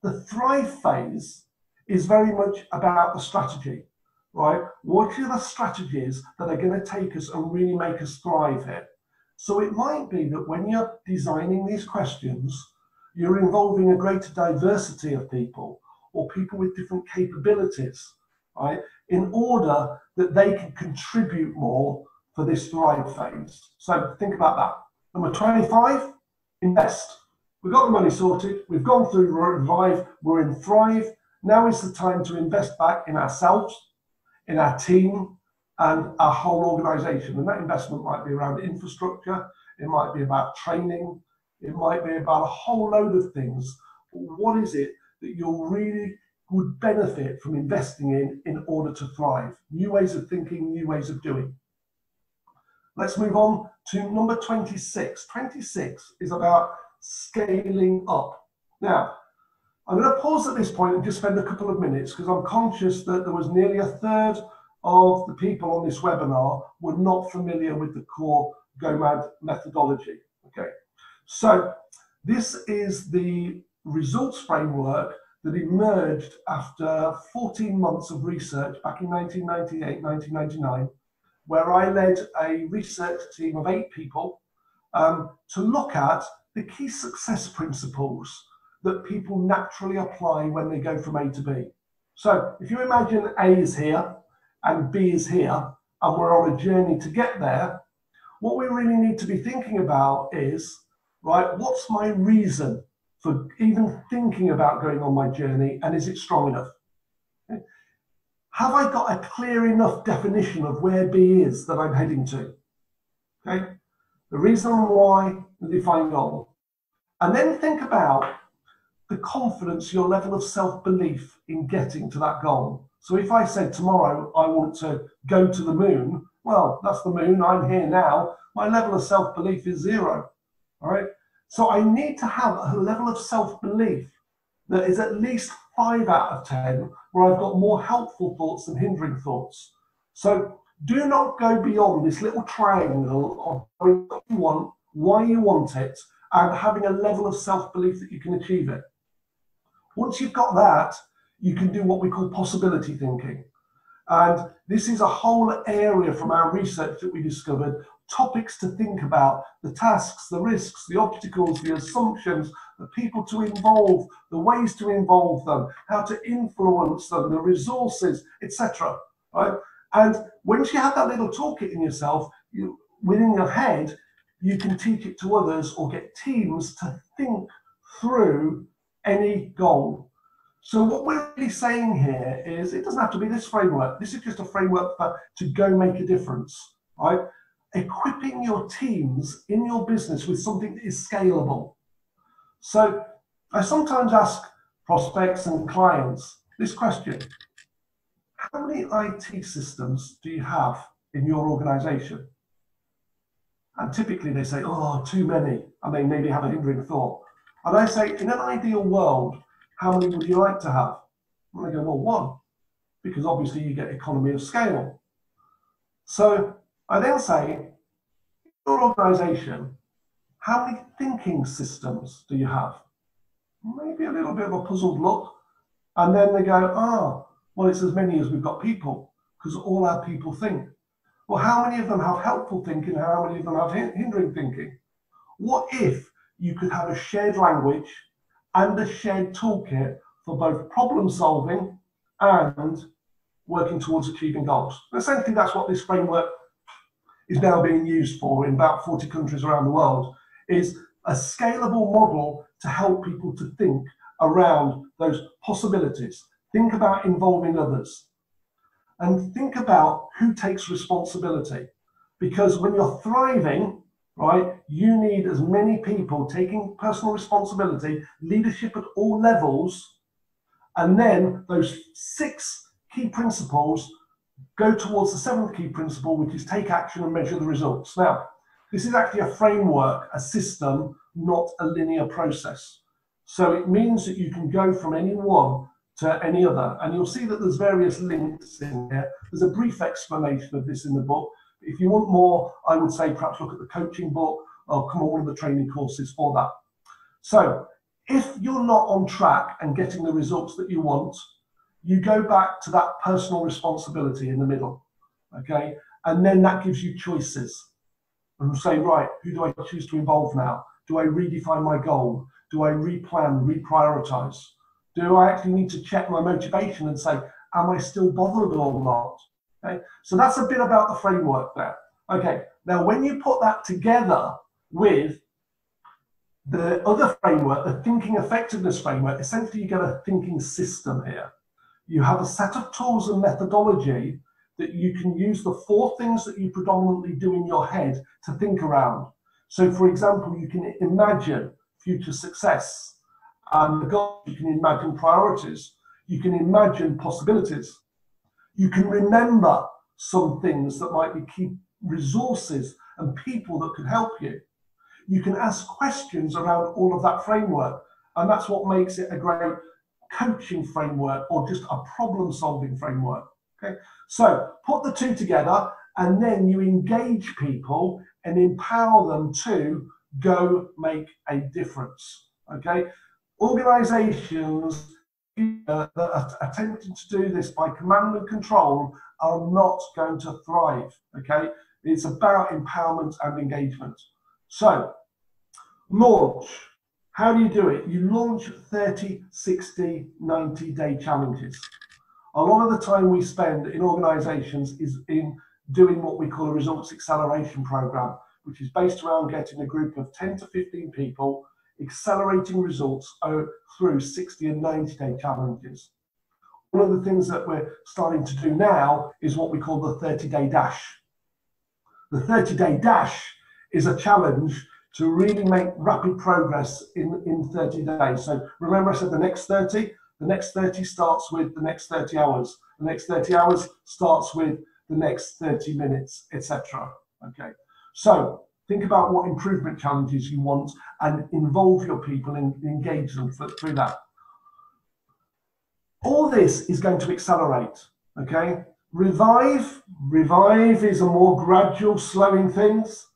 The thrive phase is very much about the strategy, right? What are the strategies that are going to take us and really make us thrive here? So it might be that when you're designing these questions, you're involving a greater diversity of people or people with different capabilities, right? In order that they can contribute more for this thrive phase. So think about that. Number 25, invest. We've got the money sorted. We've gone through revive. We're in thrive. Now is the time to invest back in ourselves, in our team, and our whole organization. And that investment might be around infrastructure. It might be about training. It might be about a whole load of things. What is it that you really would benefit from investing in order to thrive? New ways of thinking, new ways of doing. Let's move on to number 26. 26 is about scaling up. Now, I'm going to pause at this point and just spend a couple of minutes because I'm conscious that there was nearly a third of the people on this webinar were not familiar with the core Go.M.A.D methodology. Okay, so this is the results framework that emerged after 14 months of research back in 1998, 1999, where I led a research team of 8 people to look at the key success principles that people naturally apply when they go from A to B. So if you imagine A is here and B is here, and we're on a journey to get there, what we really need to be thinking about is, right, what's my reason for even thinking about going on my journey, and is it strong enough? Okay. Have I got a clear enough definition of where B is that I'm heading to? Okay, the reason why, the defined goal. And then think about the confidence, your level of self-belief in getting to that goal. So if I said tomorrow I want to go to the moon, well, that's the moon, I'm here now, my level of self-belief is 0, all right? So I need to have a level of self-belief that is at least 5 out of 10, where I've got more helpful thoughts than hindering thoughts. So do not go beyond this little triangle of what you want, why you want it, and having a level of self-belief that you can achieve it. Once you've got that, you can do what we call possibility thinking. And this is a whole area from our research that we discovered, topics to think about, the tasks, the risks, the obstacles, the assumptions, the people to involve, the ways to involve them, how to influence them, the resources, etc. Right? And once you have that little toolkit in yourself, within your head, you can teach it to others or get teams to think through any goal. So what we're really saying here is it doesn't have to be this framework. This is just a framework to go make a difference, right? Equipping your teams in your business with something that is scalable. So I sometimes ask prospects and clients this question: how many IT systems do you have in your organization? And typically they say, oh, too many, and they maybe have a hindering thought. And I say, in an ideal world, how many would you like to have? And they go, well, 1, because obviously you get economy of scale. So I then say, in your organization, how many thinking systems do you have? Maybe a little bit of a puzzled look. And then they go, well, it's as many as we've got people, because all our people think. Well, how many of them have helpful thinking? How many of them have hindering thinking? What if you could have a shared language and a shared toolkit for both problem solving and working towards achieving goals? And essentially, that's what this framework is now being used for in about 40 countries around the world, is a scalable model to help people to think around those possibilities. Think about involving others and think about who takes responsibility. Because when you're thriving, right? You need as many people taking personal responsibility, leadership at all levels, and then those 6 key principles go towards the 7th key principle, which is take action and measure the results. Now, this is actually a framework, a system, not a linear process. So it means that you can go from any one to any other. And you'll see that there's various links in here. There's a brief explanation of this in the book. If you want more, I would say perhaps look at the coaching book or come on one of the training courses for that. So if you're not on track and getting the results that you want, you go back to that personal responsibility in the middle, okay? And then that gives you choices. And say, right, who do I choose to involve now? Do I redefine my goal? Do I replan, reprioritize? Do I actually need to check my motivation and say, am I still bothered or not? Okay, so that's a bit about the framework there. Okay, now when you put that together with the other framework, the thinking effectiveness framework, essentially you get a thinking system here. You have a set of tools and methodology that you can use the 4 things that you predominantly do in your head to think around. So for example, you can imagine future success, and you can imagine priorities, you can imagine possibilities, you can remember some things that might be key resources and people that could help you. You can ask questions around all of that framework, and that's what makes it a great coaching framework or just a problem-solving framework. Okay, so put the 2 together, and then you engage people and empower them to go make a difference. Okay, organizations that are attempting to do this by command and control are not going to thrive. Okay, it's about empowerment and engagement. So launch. How do you do it? You launch 30, 60, 90-day challenges. A lot of the time we spend in organizations is in doing what we call a results acceleration program, which is based around getting a group of 10 to 15 people accelerating results through 60 and 90-day challenges. One of the things that we're starting to do now is what we call the 30-day dash. The 30-day dash is a challenge to really make rapid progress in 30 days. So remember I said the next 30? The next 30 starts with the next 30 hours. The next 30 hours starts with the next 30 minutes, etc. Okay, so think about what improvement challenges you want and involve your people and engage them through that. All this is going to accelerate, okay? Revive is a more gradual slowing things.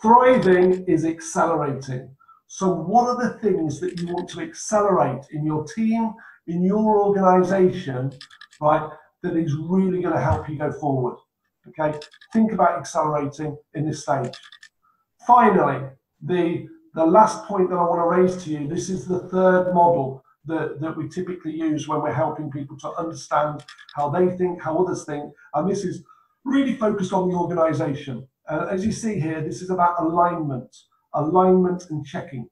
Thriving is accelerating. So what are the things that you want to accelerate in your team, in your organization, right, that is really going to help you go forward? Okay, think about accelerating in this stage. Finally, the last point that I want to raise to you, this is the 3rd model that we typically use when we're helping people to understand how they think, how others think, and this is really focused on the organization. As you see here, this is about alignment and checking.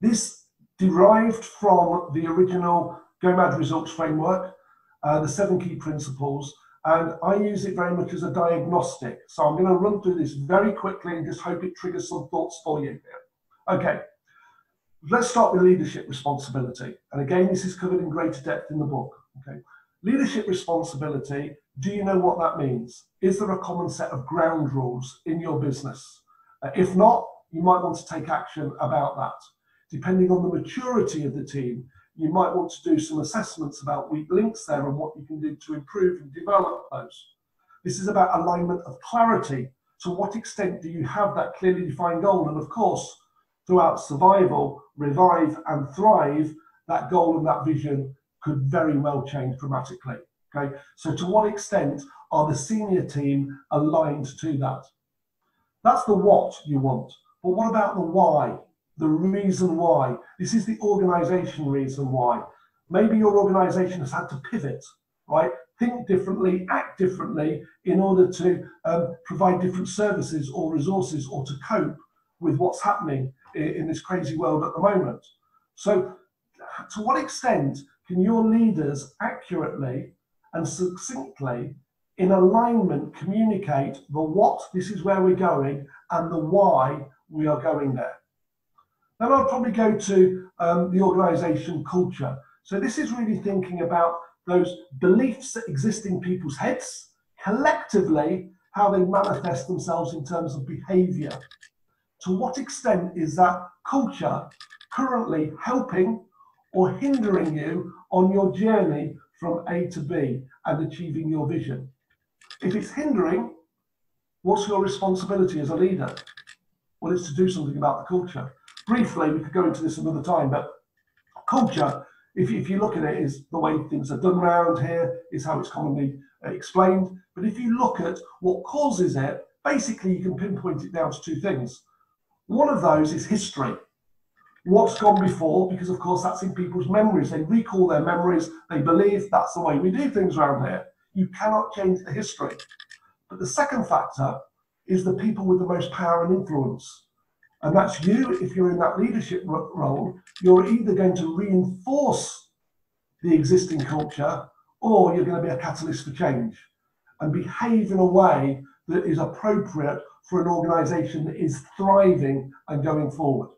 This derived from the original M.A.D results framework, the 7 key principles, and I use it very much as a diagnostic. So I'm going to run through this very quickly and just hope it triggers some thoughts for you here. Okay, let's start with leadership responsibility. And again, this is covered in greater depth in the book. Okay, leadership responsibility, do you know what that means? Is there a common set of ground rules in your business? If not, you might want to take action about that. Depending on the maturity of the team, you might want to do some assessments about weak links there and what you can do to improve and develop those. This is about alignment of clarity. To what extent do you have that clearly defined goal? And of course, throughout survival, revive and thrive, that goal and that vision could very well change dramatically. Okay, so to what extent are the senior team aligned to that? That's the what you want. But what about the why? The reason why? This is the organization reason why. Maybe your organization has had to pivot, right? Think differently, act differently in order to provide different services or resources or to cope with what's happening in this crazy world at the moment. So to what extent can your leaders accurately and succinctly in alignment, communicate the what, this is where we're going, and the why we are going there. Then I'll probably go to the organisation culture. So this is really thinking about those beliefs that exist in people's heads, collectively, how they manifest themselves in terms of behaviour. To what extent is that culture currently helping or hindering you on your journey from A to B and achieving your vision? If it's hindering, what's your responsibility as a leader? Well, it's to do something about the culture. Briefly, we could go into this another time, but culture, if you look at it, is the way things are done around here, is how it's commonly explained. But if you look at what causes it, basically you can pinpoint it down to two things. One of those is history. What's gone before, because of course that's in people's memories. They recall their memories, they believe that's the way we do things around here. You cannot change the history. But the second factor is the people with the most power and influence. And that's you. If you're in that leadership role, you're either going to reinforce the existing culture or you're going to be a catalyst for change and behave in a way that is appropriate for an organization that is thriving and going forward.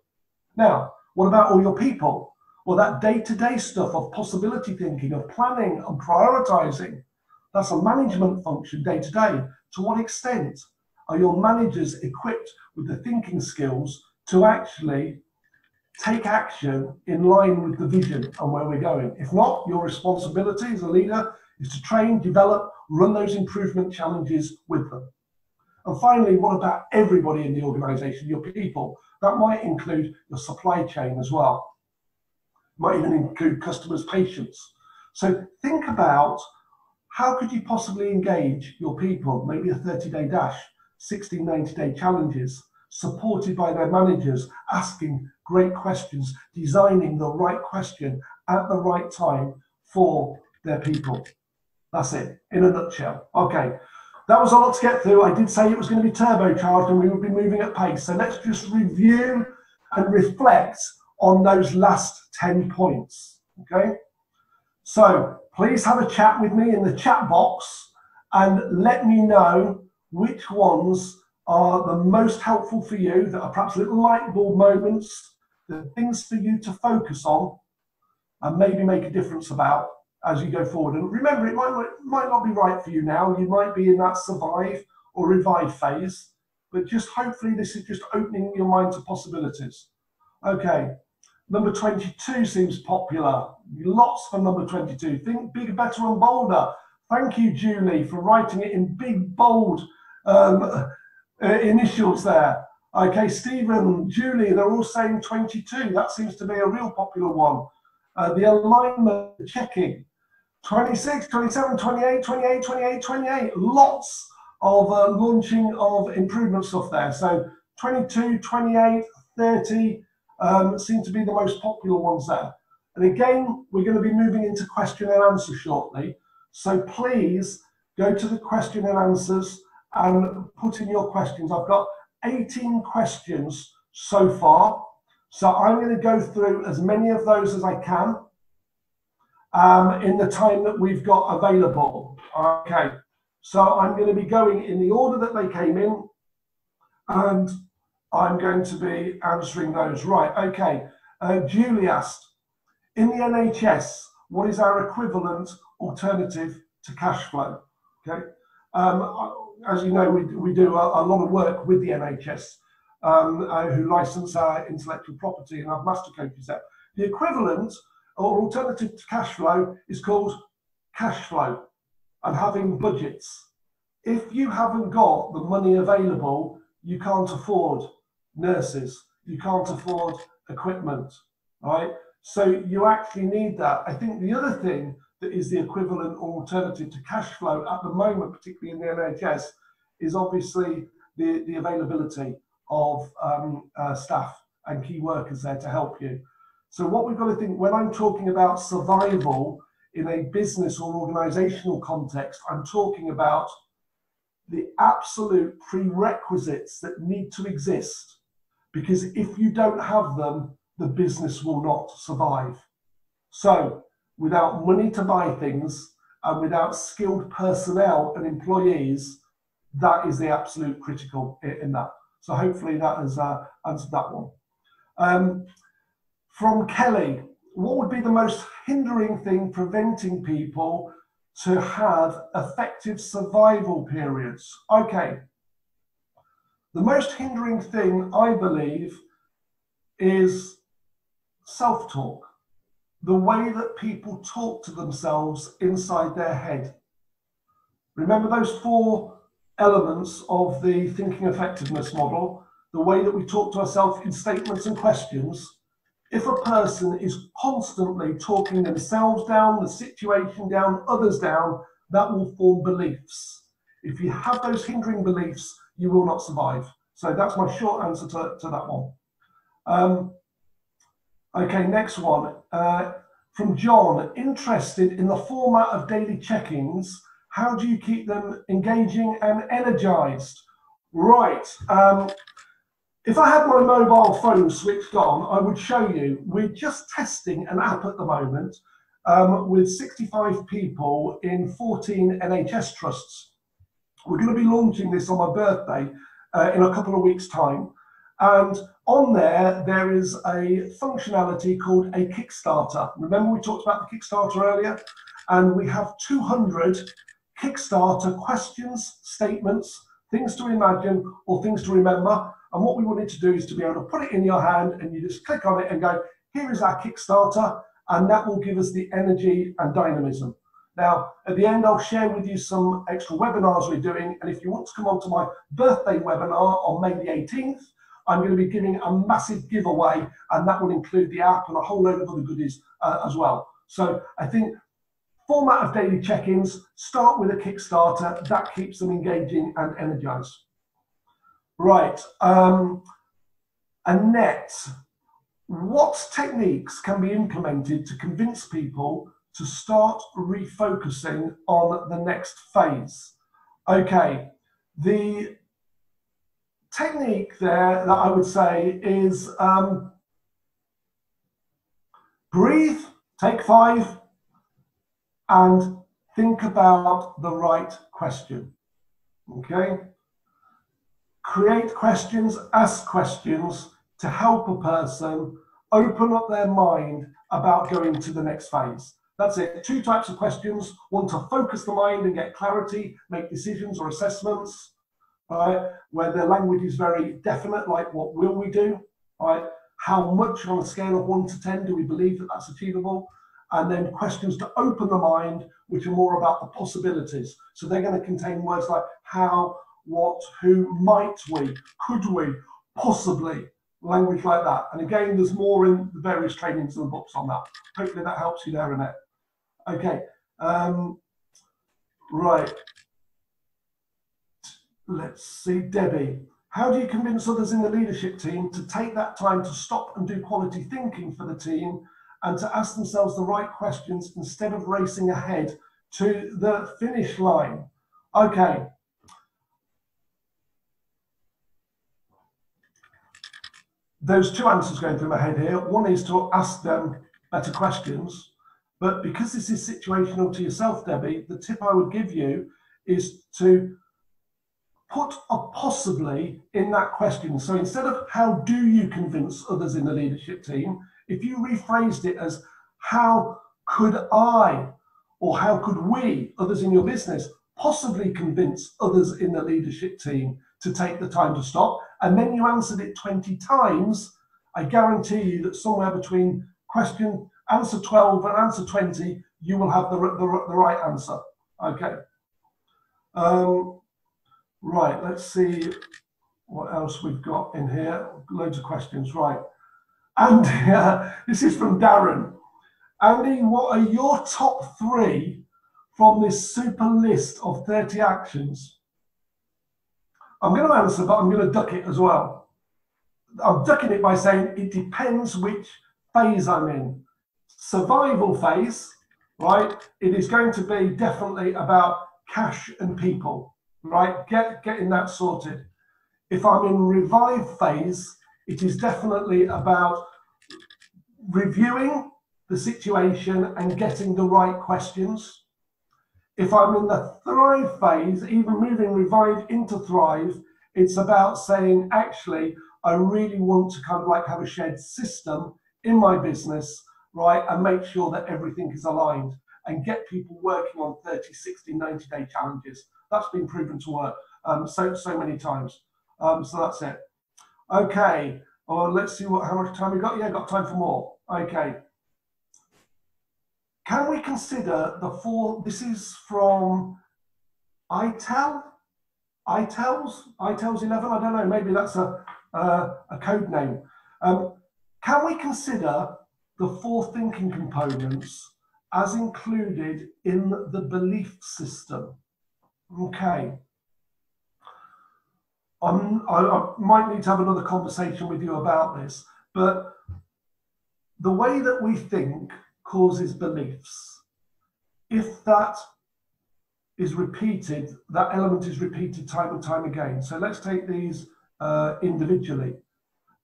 Now, what about all your people? Well, that day-to-day stuff of possibility thinking, of planning and prioritizing, that's a management function day to day. To what extent are your managers equipped with the thinking skills to actually take action in line with the vision and where we're going? If not, your responsibility as a leader is to train, develop, run those improvement challenges with them. And finally, what about everybody in the organization, your people? That might include your supply chain as well. It might even include customers, patients. So think about how could you possibly engage your people, maybe a 30-day dash, 60, 90-day challenges, supported by their managers, asking great questions, designing the right question at the right time for their people. That's it, in a nutshell. Okay, that was a lot to get through. I did say it was going to be turbocharged and we would be moving at pace. So let's just review and reflect on those last 10 points, okay? So please have a chat with me in the chat box and let me know which ones are the most helpful for you, that are perhaps little light bulb moments, the things for you to focus on and maybe make a difference about as you go forward. And remember, it might not be right for you now. You might be in that survive or revive phase, but just hopefully this is just opening your mind to possibilities. Okay. Number 22 seems popular. Lots for number 22. Think bigger, better and bolder. Thank you, Julie, for writing it in big, bold initials there. Okay, Stephen, Julie, they're all saying 22. That seems to be a real popular one. The alignment, the checking. 26, 27, 28, 28, 28, 28. Lots of launching of improvement stuff there. So 22, 28, 30, seem to be the most popular ones there. And again, we're going to be moving into question and answer shortly. So please go to the question and answers and put in your questions. I've got 18 questions so far. So I'm going to go through as many of those as I can in the time that we've got available. Okay, so I'm going to be going in the order that they came in, and I'm going to be answering those. Right, okay. Julie asked, in the NHS, what is our equivalent alternative to cash flow? Okay. As you know, we do a lot of work with the NHS, who license our intellectual property and have master coaches there. The equivalent or alternative to cash flow is called cash flow and having budgets. If you haven't got the money available, you can't afford nurses, you can't afford equipment, right? So you actually need that. I think the other thing that is the equivalent or alternative to cash flow at the moment, particularly in the NHS, is obviously the availability of staff and key workers there to help you. So what we've got to think, when I'm talking about survival in a business or organizational context, I'm talking about the absolute prerequisites that need to exist, because if you don't have them, the business will not survive. So without money to buy things and without skilled personnel and employees, that is the absolute critical in that. So hopefully that has answered that one. From Kelly, what would be the most hindering thing preventing people to have effective survival periods? Okay. The most hindering thing, I believe, is self-talk. The way that people talk to themselves inside their head. Remember those 4 elements of the thinking effectiveness model, the way that we talk to ourselves in statements and questions. If a person is constantly talking themselves down, the situation down, others down, that will form beliefs. If you have those hindering beliefs, you will not survive. So that's my short answer to that one. Okay, next one. From John, interested in the format of daily check-ins. How do you keep them engaging and energized? Right. If I had my mobile phone switched on, I would show you. We're just testing an app at the moment with 65 people in 14 NHS trusts. We're going to be launching this on my birthday in a couple of weeks' time. And on there is a functionality called a Kickstarter. Remember we talked about the Kickstarter earlier? And we have 200 Kickstarter questions, statements, things to imagine or things to remember. And what we wanted to do is to be able to put it in your hand and you just click on it and go, here is our Kickstarter, and that will give us the energy and dynamism. Now, at the end, I'll share with you some extra webinars we're doing. And if you want to come on to my birthday webinar on May the 18th, I'm going to be giving a massive giveaway, and that will include the app and a whole load of other goodies as well. So I think format of daily check-ins, start with a Kickstarter, that keeps them engaging and energized. Right, Annette, what techniques can be implemented to convince people to start refocusing on the next phase? Okay, the technique there that I would say is breathe, take 5, and think about the right question. Okay? Create questions, ask questions to help a person open up their mind about going to the next phase. That's it. 2 types of questions. One to focus the mind and get clarity, make decisions or assessments, right? Where the language is very definite, like what will we do, right? How much on a scale of 1 to 10 do we believe that that's achievable? And then questions to open the mind, which are more about the possibilities. So they're going to contain words like how, what, who, might we, could we, possibly, language like that. And again, there's more in the various trainings and books on that. Hopefully that helps you there, Annette. Okay, right. Let's see, Debbie. How do you convince others in the leadership team to take that time to stop and do quality thinking for the team and to ask themselves the right questions instead of racing ahead to the finish line? Okay. There's 2 answers going through my head here. One is to ask them better questions, but because this is situational to yourself, Debbie, the tip I would give you is to put a possibly in that question. So instead of how do you convince others in the leadership team, if you rephrased it as how could I or how could we, others in your business, possibly convince others in the leadership team to take the time to stop, and then you answered it 20 times, I guarantee you that somewhere between answer 12 and answer 20, you will have the right answer. Okay. Right, let's see what else we've got in here. Loads of questions, right. And this is from Darren. Andy, what are your top 3 from this super list of 30 actions? I'm going to answer, but I'm going to duck it as well. I'm ducking it by saying it depends which phase I'm in. Survival phase, right? It is going to be definitely about cash and people, right? Getting that sorted. If I'm in revive phase, it is definitely about reviewing the situation and getting the right questions. If I'm in the thrive phase, even moving revive into thrive, it's about saying, actually, I really want to kind of like have a shared system in my business, right? And make sure that everything is aligned and get people working on 30, 60, 90-day challenges. That's been proven to work so many times. So that's it. Okay, well, let's see how much time we got. Yeah, got time for more. Okay. Can we consider the four, this is from ITEL? ITEL's 11, I don't know, maybe that's a code name. Can we consider the four thinking components as included in the belief system? Okay. I might need to have another conversation with you about this, but the way that we think causes beliefs. If that is repeated, that element is repeated time and time again. So let's take these individually.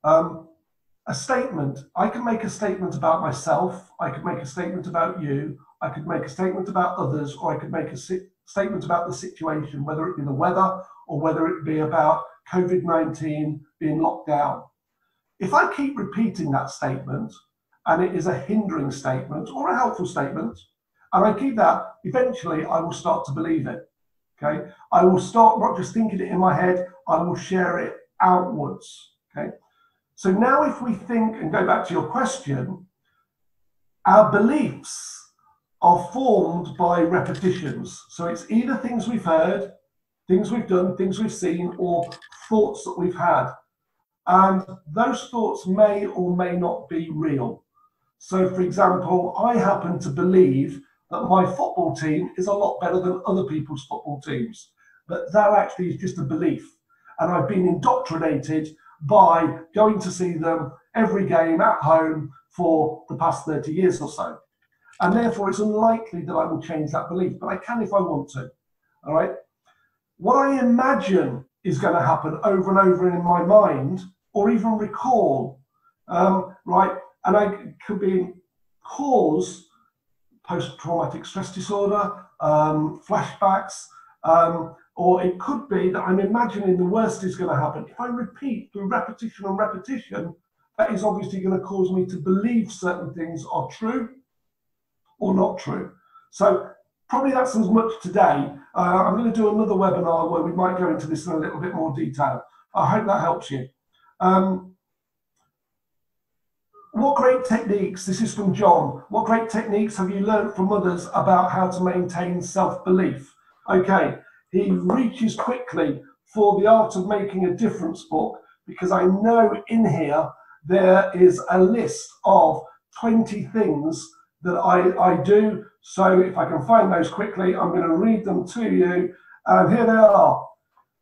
A statement, I can make a statement about myself, I could make a statement about you, I could make a statement about others, or I could make a statement about the situation, whether it be the weather or whether it be about COVID-19 being locked down. If I keep repeating that statement, and it is a hindering statement or a helpful statement, and I keep that, eventually I will start to believe it, okay? I will start not just thinking it in my head, I will share it outwards, okay? So now if we think, and go back to your question, our beliefs are formed by repetitions. So it's either things we've heard, things we've done, things we've seen, or thoughts that we've had. And those thoughts may or may not be real. So for example, I happen to believe that my football team is a lot better than other people's football teams, but that actually is just a belief. And I've been indoctrinated by going to see them every game at home for the past 30 years or so. And therefore it's unlikely that I will change that belief, but I can if I want to, all right? What I imagine is going to happen over and over in my mind, or even recall, right? And I could be cause post-traumatic stress disorder, flashbacks, or it could be that I'm imagining the worst is going to happen. If I repeat through repetition and repetition, that is obviously going to cause me to believe certain things are true or not true. So probably that's as much today. I'm going to do another webinar where we might go into this in a little bit more detail. I hope that helps you. What great techniques, this is from John, what great techniques have you learned from others about how to maintain self-belief? Okay, he reaches quickly for the Art of Making a Difference book, because I know in here there is a list of 20 things that I do. So if I can find those quickly, I'm going to read them to you. And here they are.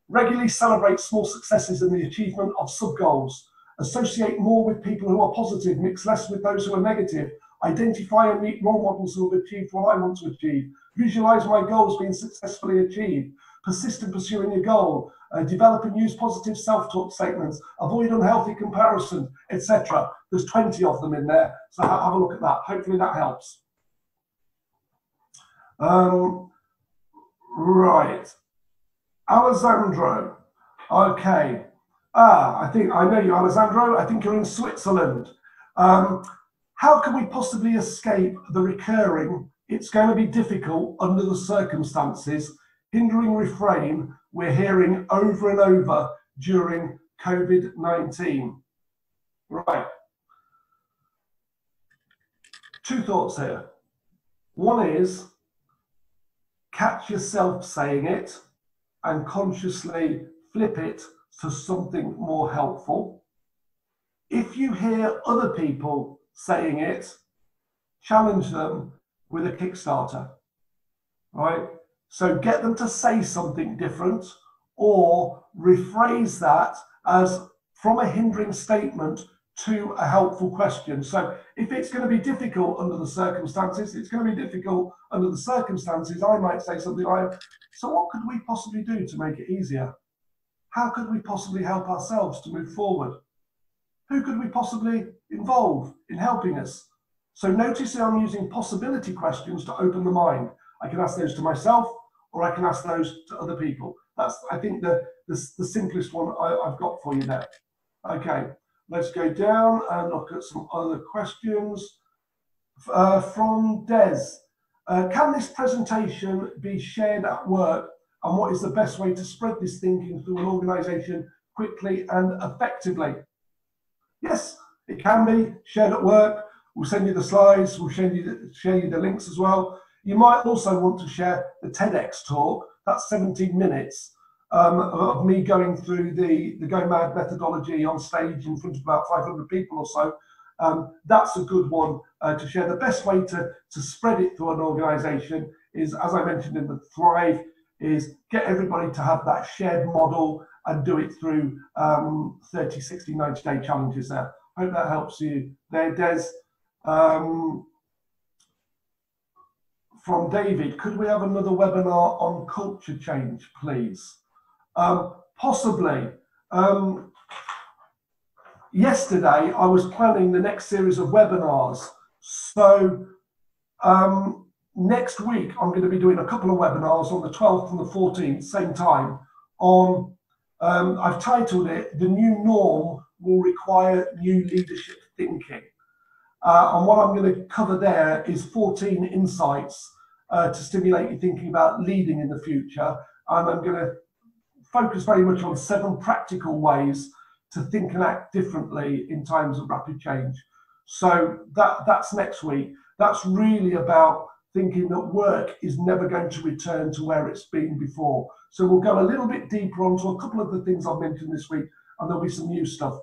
Regularly celebrate small successes in the achievement of sub-goals. Associate more with people who are positive, mix less with those who are negative. Identify and meet role models who have achieved what I want to achieve. Visualize my goals being successfully achieved. Persist in pursuing your goal. Develop and use positive self-talk statements. Avoid unhealthy comparison, etc. There's 20 of them in there, so have a look at that. Hopefully that helps. Right. Alessandro. Okay. I think I know you, Alessandro. I think you're in Switzerland. How can we possibly escape the recurring, it's going to be difficult under the circumstances, hindering refrain we're hearing over and over during COVID-19? Right. Two thoughts here. One is catch yourself saying it and consciously flip it to something more helpful. If you hear other people saying it, challenge them with a Kickstarter, right? So get them to say something different or rephrase that as from a hindering statement to a helpful question. So if it's going to be difficult under the circumstances, it's going to be difficult under the circumstances. I might say something like, so what could we possibly do to make it easier? How could we possibly help ourselves to move forward? Who could we possibly involve in helping us? So notice that I'm using possibility questions to open the mind. I can ask those to myself, or I can ask those to other people. That's, I think, the simplest one I've got for you there. Okay, let's go down and look at some other questions. From Des. Can this presentation be shared at work, and what is the best way to spread this thinking through an organisation quickly and effectively? Yes, it can be shared at work. We'll send you the slides, we'll share you the links as well. You might also want to share the TEDx talk. That's 17 minutes of me going through the Go Mad methodology on stage in front of about 500 people or so. That's a good one to share. The best way to spread it through an organisation is, as I mentioned in the Thrive, is get everybody to have that shared model and do it through 30, 60, 90-day challenges there. Hope that helps you there, Des. From David, could we have another webinar on culture change, please? Possibly. Yesterday, I was planning the next series of webinars. So next week, I'm going to be doing a couple of webinars on the 12th and the 14th, same time, on, I've titled it, The New Norm Will Require New Leadership Thinking. And what I'm going to cover there is 14 insights to stimulate you thinking about leading in the future. And I'm going to focus very much on 7 practical ways to think and act differently in times of rapid change. So that's next week. That's really about thinking that work is never going to return to where it's been before. So we'll go a little bit deeper onto a couple of the things I've mentioned this week, and there'll be some new stuff.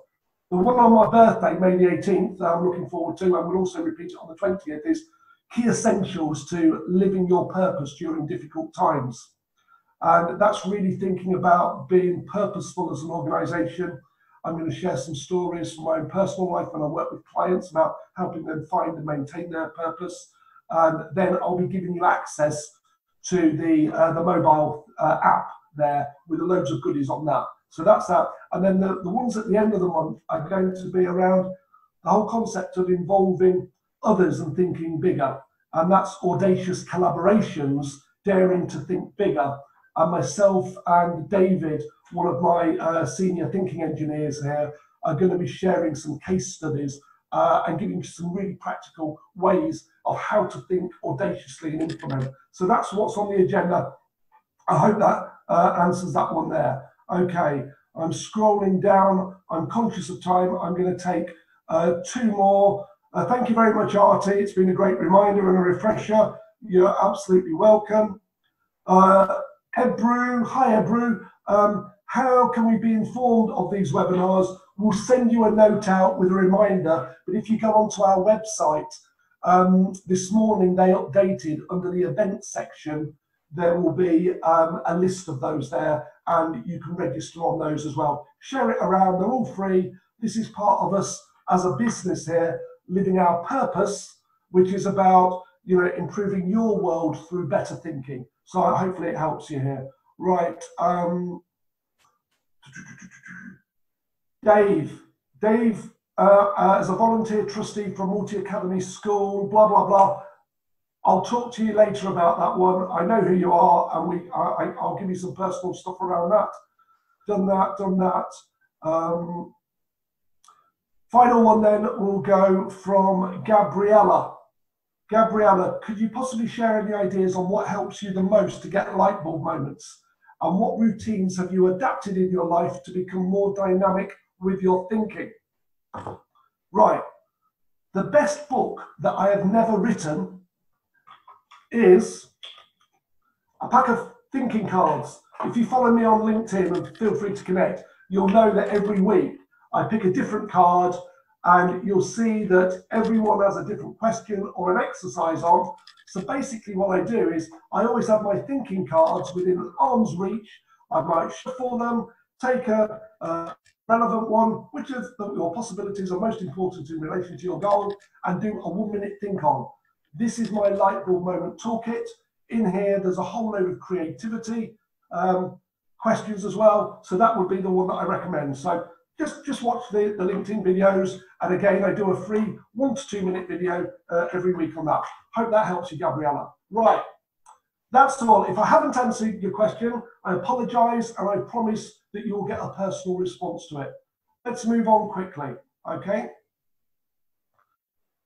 The one on my birthday, May the 18th, I'm looking forward to, and we'll also repeat it on the 20th, is key essentials to living your purpose during difficult times. And that's really thinking about being purposeful as an organisation. I'm going to share some stories from my own personal life when I work with clients about helping them find and maintain their purpose. And then I'll be giving you access to the mobile app there with loads of goodies on that. So that's that. And then the ones at the end of the month are going to be around the whole concept of involving others and thinking bigger. And that's audacious collaborations, daring to think bigger. And myself and David, one of my senior thinking engineers here, are going to be sharing some case studies and giving you some really practical ways of how to think audaciously and implement. So that's what's on the agenda. I hope that answers that one there. Okay, I'm scrolling down. I'm conscious of time. I'm going to take 2 more. Thank you very much, Artie. It's been a great reminder and a refresher. You're absolutely welcome. Ebru, hi Ebru. How can we be informed of these webinars? We'll send you a note out with a reminder, but if you go onto our website, this morning they updated under the events section, there will be a list of those there, and you can register on those as well. Share it around, they're all free. This is part of us as a business here, living our purpose, which is about, you know, improving your world through better thinking. So hopefully it helps you here. Right. Dave, as a volunteer trustee from Multi Academy School, blah, blah, blah. I'll talk to you later about that one. I know who you are, and I'll give you some personal stuff around that. Done that. Final one then will go from Gabriella. Gabriella, could you possibly share any ideas on what helps you the most to get light bulb moments? And what routines have you adapted in your life to become more dynamic with your thinking? Right. The best book that I have never written is a pack of thinking cards. If you follow me on LinkedIn, and feel free to connect, you'll know that every week I pick a different card, and you'll see that everyone has a different question or an exercise on. So basically what I do is I always have my thinking cards within arm's reach. I might shuffle them, take a relevant one, which is your possibilities are most important in relation to your goal, and do a 1-minute think on. This is my light bulb moment toolkit. In here, there's a whole load of creativity questions as well. So that would be the one that I recommend. So just watch the LinkedIn videos. And again, I do a free 1 to 2 minute video every week on that. Hope that helps you, Gabriella. Right, That's all. If I haven't answered your question, I apologise, and I promise that you'll get a personal response to it. Let's move on quickly, okay?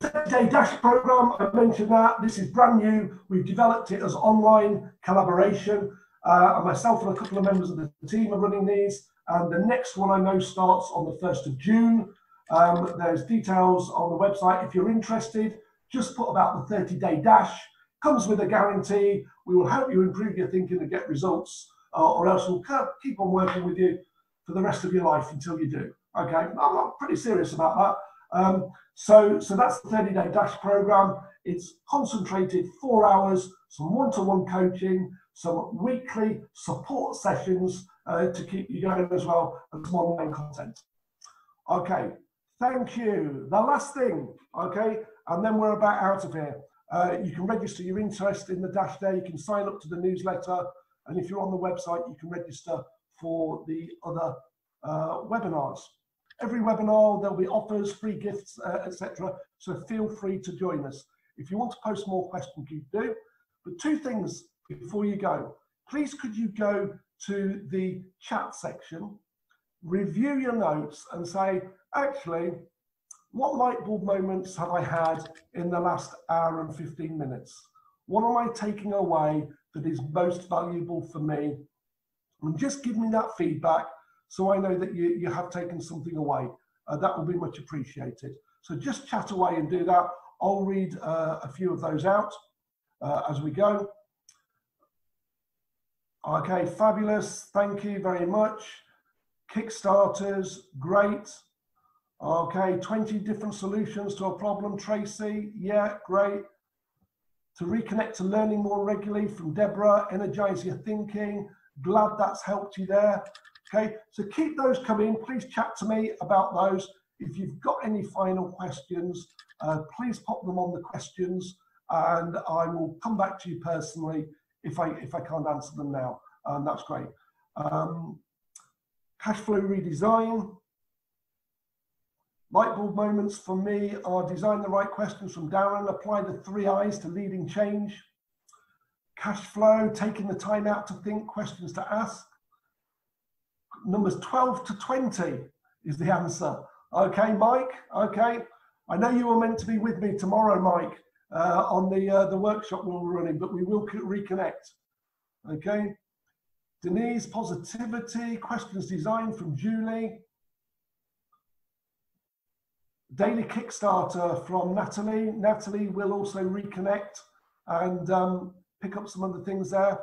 30-day dash program, I mentioned that. This is brand new. We've developed it as online collaboration. And myself and a couple of members of the team are running these. And the next one I know starts on the 1st of June. There's details on the website. If you're interested, just put about the 30-day dash. Comes with a guarantee. We will help you improve your thinking and get results, or else we'll keep on working with you for the rest of your life until you do. Okay, I'm pretty serious about that. So that's the 30-day dash program. It's concentrated 4 hours, some one-to-one coaching, some weekly support sessions to keep you going as well, and some online content. Okay, thank you. The last thing, okay, and then we're about out of here. You can register your interest in the dash there. You can sign up to the newsletter, and if you're on the website, you can register for the other webinars. Every webinar, there'll be offers, free gifts, etc. So feel free to join us. If you want to post more questions, you do. But 2 things before you go. Please could you go to the chat section, review your notes and say, actually, what light bulb moments have I had in the last hour and 15 minutes? What am I taking away that is most valuable for me? And just give me that feedback so I know that you have taken something away. That will be much appreciated. So just chat away and do that. I'll read a few of those out as we go. Okay, fabulous. Thank you very much. Kickstarters, great. Okay, 20 different solutions to a problem, Tracy. Yeah, great. To reconnect to learning more regularly from Deborah, energize your thinking. Glad that's helped you there. Okay, so keep those coming. Please chat to me about those. If you've got any final questions, please pop them on the questions and I will come back to you personally if I can't answer them now. That's great. Cash flow redesign. Light bulb moments for me are design the right questions from Darren, apply the 3 I's to leading change. Cash flow, taking the time out to think, questions to ask. Numbers 12 to 20 is the answer. Okay, Mike, okay. I know you were meant to be with me tomorrow, Mike, on the workshop we were running, but we will reconnect. Okay. Denise, positivity, questions design from Julie. Daily Kickstarter from Natalie. Natalie will also reconnect and pick up some other things there.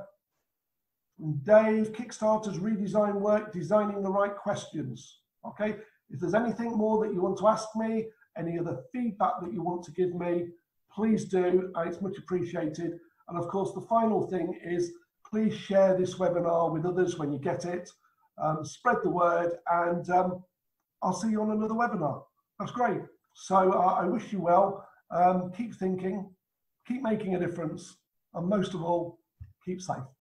And Dave, Kickstarter's redesign work, designing the right questions. Okay, if there's anything more that you want to ask me, any other feedback that you want to give me, please do. It's much appreciated. And of course, the final thing is please share this webinar with others when you get it. Spread the word, and I'll see you on another webinar. That's great. So I wish you well. Keep thinking, keep making a difference, and most of all, keep safe.